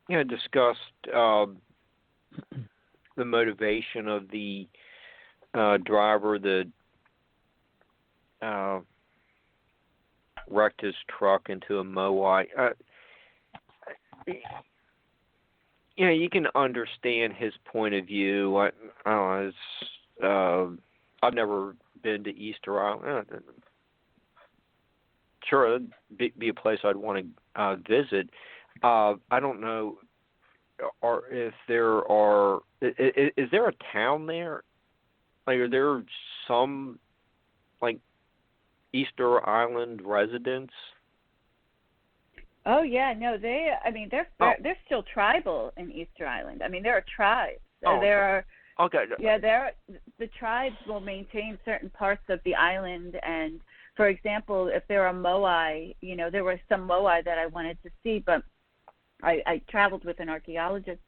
S2: discussed the motivation of the driver that wrecked his truck into a Moai. You can understand his point of view. I've never been to Easter Island. Sure, it'd be a place I'd want to visit. I don't know, is there a town there? Like, are there some Easter Island residents?
S3: Oh yeah, no, they're still tribal in Easter Island. There are tribes. There are.
S2: Okay.
S3: Yeah, the tribes will maintain certain parts of the island, and for example, if there are Moai, there were some Moai that I wanted to see, but I traveled with an archaeologist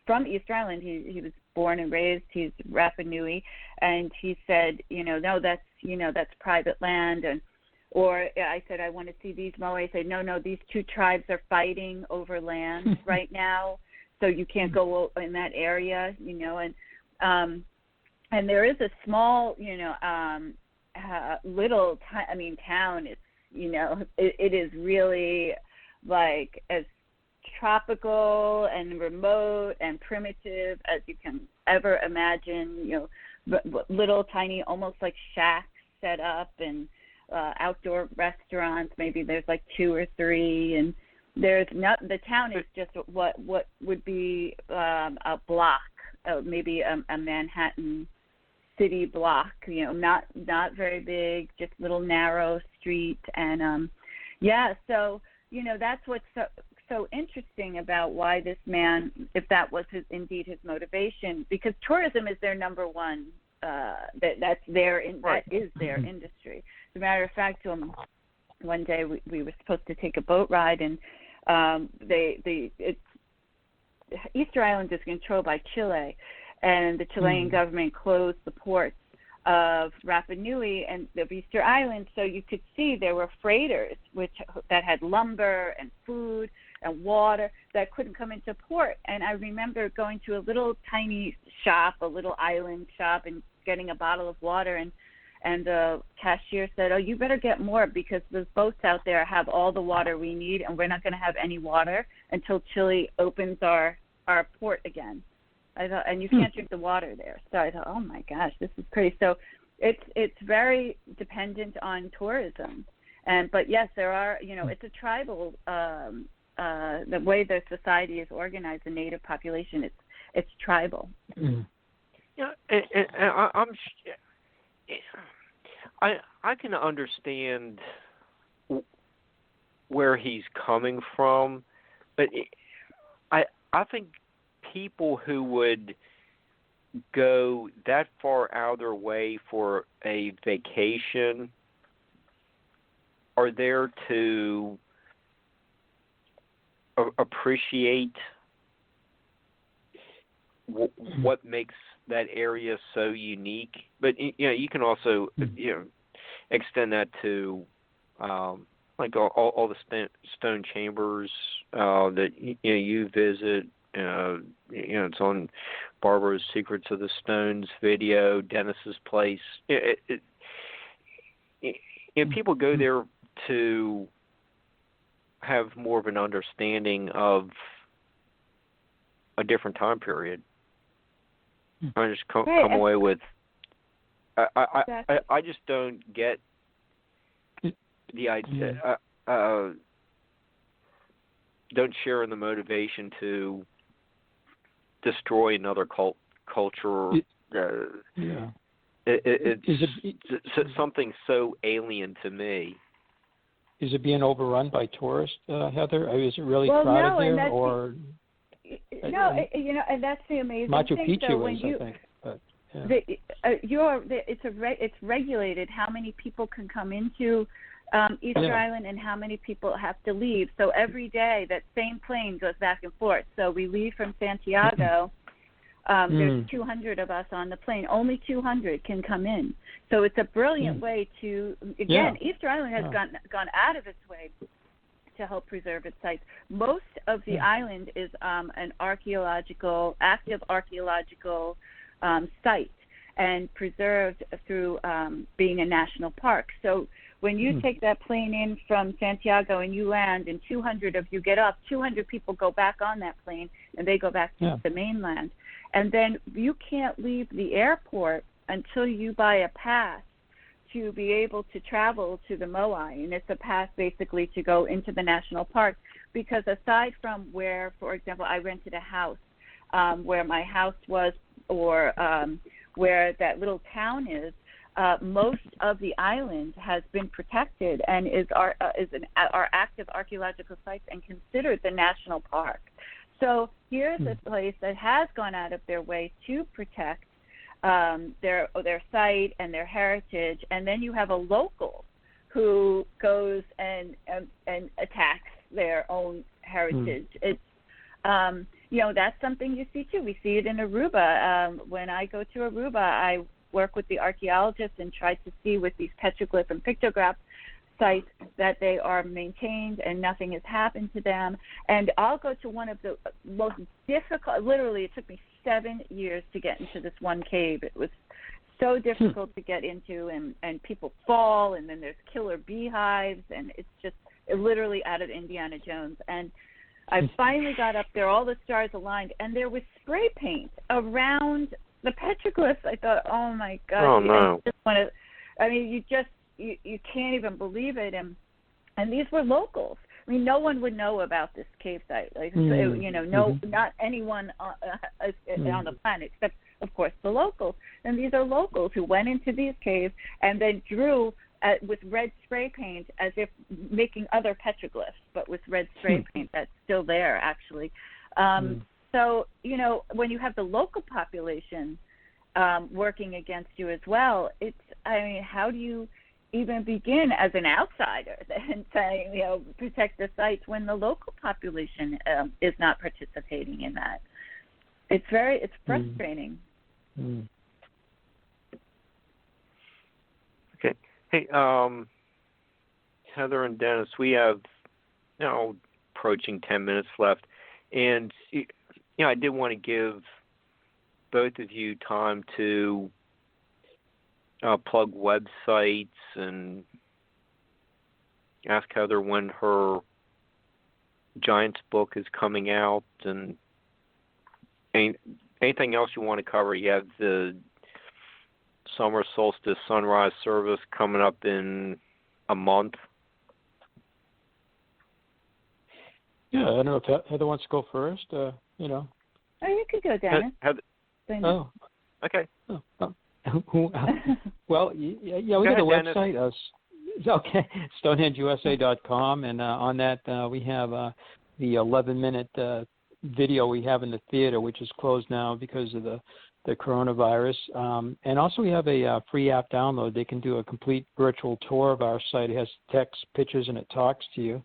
S3: from Easter Island. He was born and raised. He's Rapa Nui, and he said, no, that's private land. Or I said, I want to see these Moai. He said, no, these two tribes are fighting over land right now, so you can't go in that area, and there is a small, little town. It's it is really like as tropical and remote and primitive as you can ever imagine. Little tiny, almost like shacks set up, and outdoor restaurants. Maybe there's like 2 or 3, and there's not. The town is just what would be a block, maybe a Manhattan city block, not very big, just little narrow street. And so that's what's so interesting about why this man, if that was indeed his motivation, because tourism is their number one, that is their industry. As a matter of fact, one day we were supposed to take a boat ride, and Easter Island is controlled by Chile, and the Chilean government closed the ports of Rapa Nui and of Easter Island, so you could see there were freighters that had lumber and food and water that couldn't come into port. And I remember going to a little tiny shop, a little island shop, and getting a bottle of water, and the cashier said, "Oh, you better get more because those boats out there have all the water we need, and we're not going to have any water until Chile opens our port again." I thought, and you can't drink the water there. So I thought, oh my gosh, this is crazy. So it's very dependent on tourism, but yes, there are. It's a tribal. The way the society is organized, the native population, it's tribal.
S2: Yeah, and I can understand where he's coming from, but I think people who would go that far out of their way for a vacation are there to appreciate what makes that area so unique. But you can also extend that to like all the stone chambers that you visit. It's on Barbara's Secrets of the Stones video, Dennis's place. People go there to have more of an understanding of a different time period. I just come away with. I just don't get the idea. Don't share in the motivation to destroy another culture. It's something so alien to me.
S4: Is it being overrun by tourists, Heather? Is it really crowded there, or?
S3: No, and that's the amazing
S4: Machu
S3: thing.
S4: Picchu is, I think. But,
S3: it's regulated how many people can come into Easter Island and how many people have to leave. So every day that same plane goes back and forth. So we leave from Santiago. There's 200 of us on the plane. Only 200 can come in. So it's a brilliant way to, again, Easter Island has gone out of its way to help preserve its sites. Most of the island is an active archaeological site and preserved through being a national park. So when you take that plane in from Santiago and you land and 200 of you get up, 200 people go back on that plane and they go back to the mainland. And then you can't leave the airport until you buy a pass to be able to travel to the Moai. And it's a pass basically to go into the national park, because aside from where, for example, I rented a house where my house was, or where that little town is, most of the island has been protected and are active archaeological sites and considered the national park. So here's a place that has gone out of their way to protect their site and their heritage, and then you have a local who goes and attacks their own heritage. It's that's something you see too. We see it in Aruba. When I go to Aruba, I work with the archaeologists and try to see with these petroglyph and pictograph sites that they are maintained and nothing has happened to them. And I'll go to one of the most difficult, literally it took me 7 years to get into this one cave. It was so difficult to get into, and people fall, and then there's killer beehives, and it's just literally out of Indiana Jones. And I finally got up there, all the stars aligned, and there was spray paint around the petroglyphs. I thought, oh my God.
S2: Oh, no.
S3: You can't even believe it. And these were locals. I mean, no one would know about this cave site. Not anyone on the planet, except, of course, the locals. And these are locals who went into these caves and then drew with red spray paint, as if making other petroglyphs, but with red spray paint that's still there, actually. So, when you have the local population working against you as well, how do you even begin as an outsider and saying, protect the sites when the local population is not participating in that? It's frustrating.
S2: Okay. Hey, Heather and Dennis, we have now approaching 10 minutes left, and I did want to give both of you time to plug websites and ask Heather when her Giants book is coming out, and anything else you want to cover. You have the summer solstice sunrise service coming up in a month.
S4: Yeah, I don't know if Heather wants to go first.
S3: Oh, you could go, Dennis.
S4: Oh,
S2: okay.
S4: Well, we got a website. Okay, StonehengeUSA.com, and on that we have the 11-minute video we have in the theater, which is closed now because of the coronavirus. And also we have a free app download. They can do a complete virtual tour of our site. It has text, pictures, and it talks to you.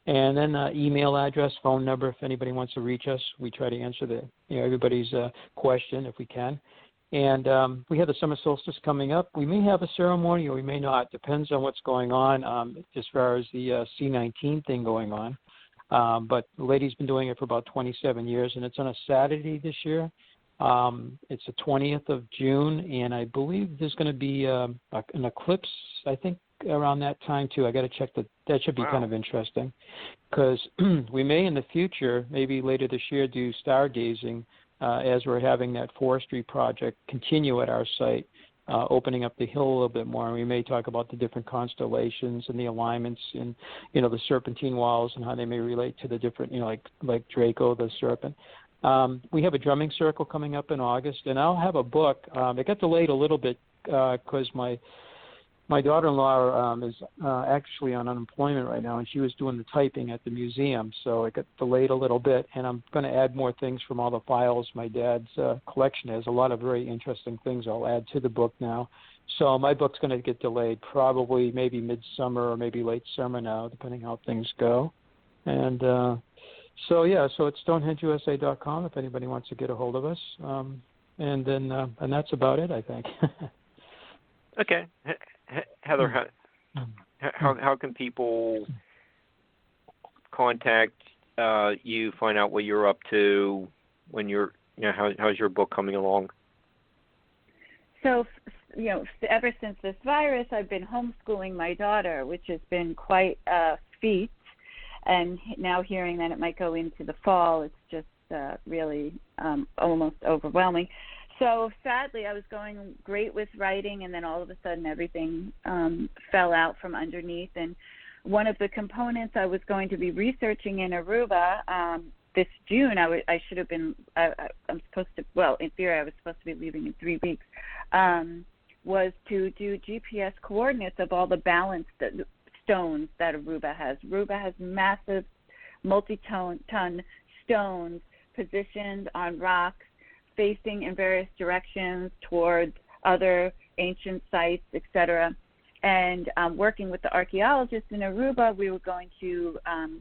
S4: And then email address, phone number, if anybody wants to reach us. We try to answer everybody's question if we can. And we have the summer solstice coming up. We may have a ceremony or we may not. Depends on what's going on as far as the C19 thing going on. But the lady's been doing it for about 27 years, and it's on a Saturday this year. It's the 20th of June, and I believe there's going to be an eclipse, I think, around that time, too. I got to check that. That should be kind of interesting, because we may in the future, maybe later this year, do stargazing as we're having that forestry project continue at our site, opening up the hill a little bit more. And we may talk about the different constellations and the alignments and, the serpentine walls and how they may relate to the different, like Draco, the serpent. We have a drumming circle coming up in August, and I'll have a book. It got delayed a little bit because my daughter-in-law is actually on unemployment right now, and she was doing the typing at the museum, so it got delayed a little bit, and I'm going to add more things from all the files my dad's collection has. A lot of very interesting things I'll add to the book now. So my book's going to get delayed probably maybe midsummer or maybe late summer now, depending how things go. And so it's StonehengeUSA.com if anybody wants to get a hold of us. And that's about it, I think.
S2: Okay. Heather, how can people contact you, find out what you're up to, when you're, how's your book coming along?
S3: So, ever since this virus, I've been homeschooling my daughter, which has been quite a feat. And now hearing that it might go into the fall, it's just really almost overwhelming. So sadly, I was going great with writing, and then all of a sudden everything fell out from underneath. And one of the components I was going to be researching in Aruba this June, I should have been, I'm supposed to, well, in theory I was supposed to be leaving in 3 weeks, was to do GPS coordinates of all the balanced stones that Aruba has. Aruba has massive multi-ton stones positioned on rocks, facing in various directions towards other ancient sites, etc. And working with the archaeologists in Aruba, we were going to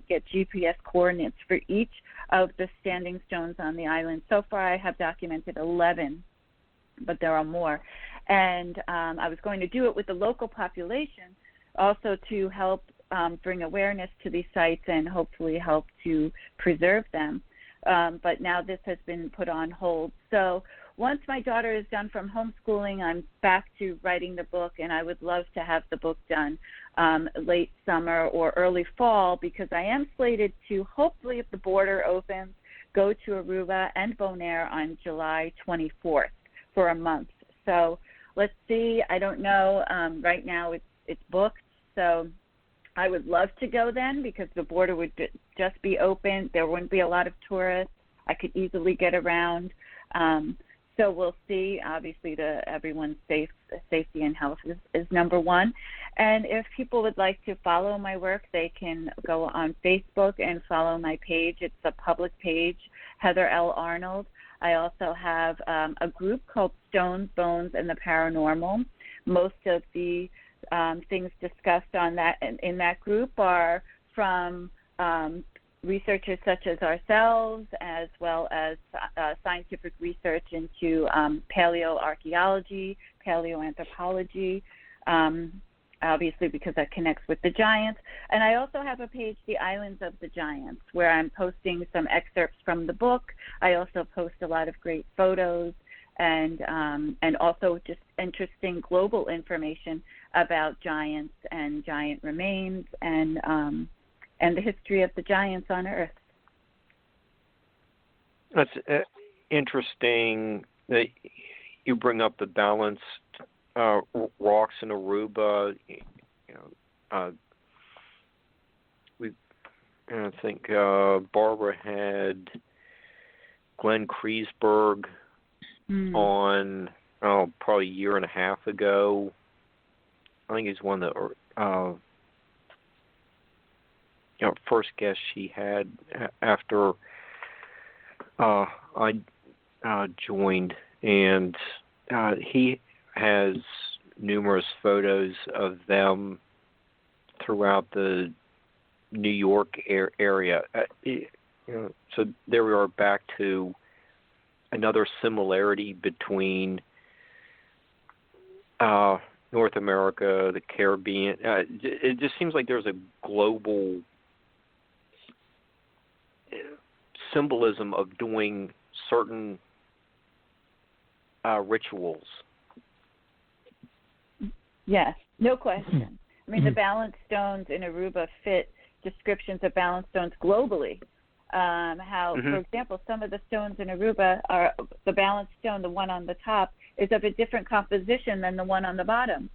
S3: get GPS coordinates for each of the standing stones on the island. So far, I have documented 11, but there are more. And I was going to do it with the local population, also to help bring awareness to these sites and hopefully help to preserve them. But now this has been put on hold. So once my daughter is done from homeschooling, I'm back to writing the book, and I would love to have the book done late summer or early fall, because I am slated to, hopefully if the border opens, go to Aruba and Bonaire on July 24th for a month. So let's see. I don't know. Right now it's booked, so I would love to go then, because the border would just be open. There wouldn't be a lot of tourists. I could easily get around. So we'll see. Obviously, everyone's safety and health is number one. And if people would like to follow my work, they can go on Facebook and follow my page. It's a public page, Heather L. Arnold. I also have a group called Stones, Bones, and the Paranormal. Most of the things discussed on that in that group are from researchers such as ourselves, as well as scientific research into paleoarchaeology, paleoanthropology, obviously because that connects with the giants. And I also have a page, The Islands of the Giants, where I'm posting some excerpts from the book. I also post a lot of great photos and also just interesting global information about giants and giant remains and the history of the giants on Earth.
S2: That's interesting that you bring up the balanced rocks in Aruba. I think Barbara had Glenn Kreisberg on probably a year and a half ago. I think he's one of the first guest she had after I joined, and he has numerous photos of them throughout the New York area. So there we are back to another similarity between North America, the Caribbean. It just seems like there's a global symbolism of doing certain rituals.
S3: Yes, no question. I mean, the balance stones in Aruba fit descriptions of balance stones globally. For example, some of the stones in Aruba are the balance stone, the one on the top, is of a different composition than the one on the bottom.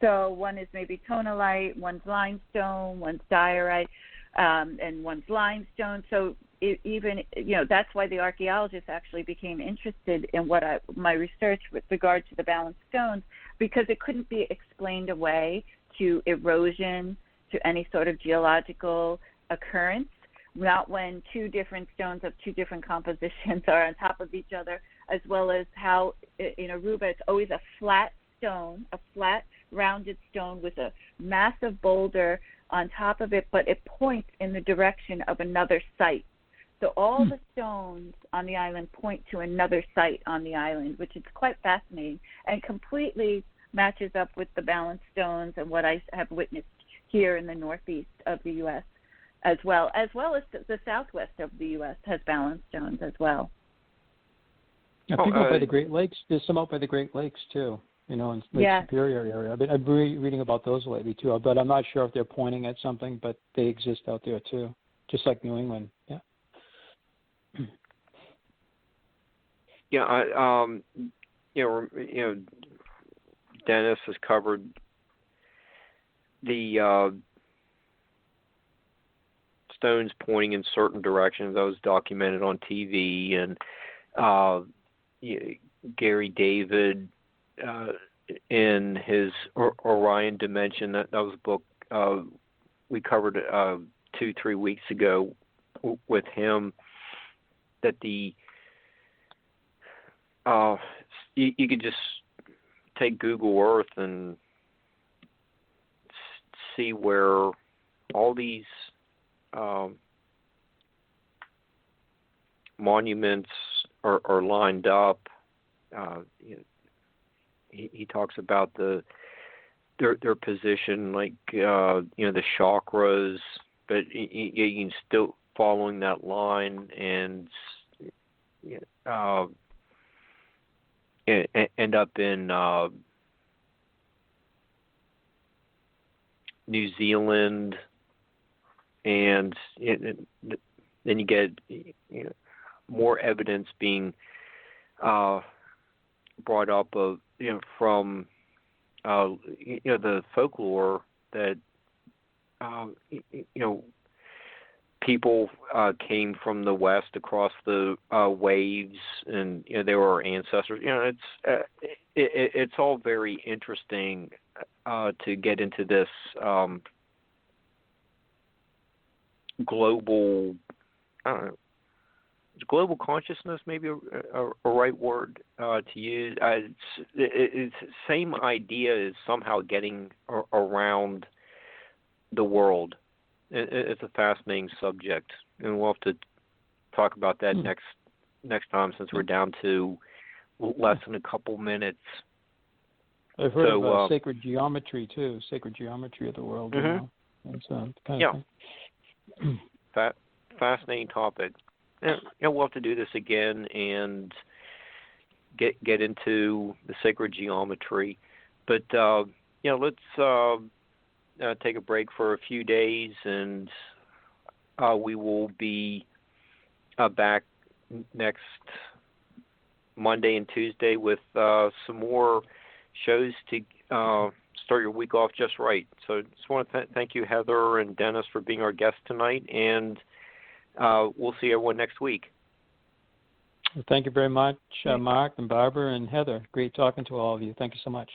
S3: So one is maybe tonalite, one's limestone, one's diorite, and one's limestone. So that's why the archaeologists actually became interested in my research with regard to the balance stones, because it couldn't be explained away to erosion, to any sort of geological occurrence, not when two different stones of two different compositions are on top of each other, as well as how in Aruba it's always a flat stone, a flat rounded stone with a massive boulder on top of it, but it points in the direction of another site. So all the stones on the island point to another site on the island, which is quite fascinating and completely matches up with the balance stones and what I have witnessed here in the northeast of the U.S. as well as the southwest of the U.S. has balance stones as well.
S4: Yeah, people by the Great Lakes. There's some out by the Great Lakes too. In Lake Superior area. I've been reading about those lately too, but I'm not sure if they're pointing at something, but they exist out there too, just like New England. Yeah.
S2: Yeah. Dennis has covered the stones pointing in certain directions. That was documented on TV, and Gary David in his Orion Dimension. That was a book we covered 2-3 weeks ago with him. That you could just take Google Earth and see where all these monuments are lined up. He talks about their position, like the chakras, but you can still following that line and end up in New Zealand, and then you get more evidence being brought up of from the folklore that people came from the west across the waves, and they were our ancestors. It's all very interesting to get into this global. I don't know. Global consciousness, maybe a right word to use. It's the same idea as somehow getting around the world. It's a fascinating subject, and we'll have to talk about that next time, since we're down to less than a couple minutes.
S4: I've heard of sacred geometry too. Sacred geometry of the world. It's kind of thing.
S2: Fascinating topic. We'll have to do this again and get into the sacred geometry. But let's take a break for a few days, and we will be back next Monday and Tuesday with some more shows to start your week off just right. So just want to thank you, Heather and Dennis, for being our guests tonight, and we'll see everyone next week.
S4: Thank you very much, Mark and Barbara and Heather. Great talking to all of you. Thank you so much.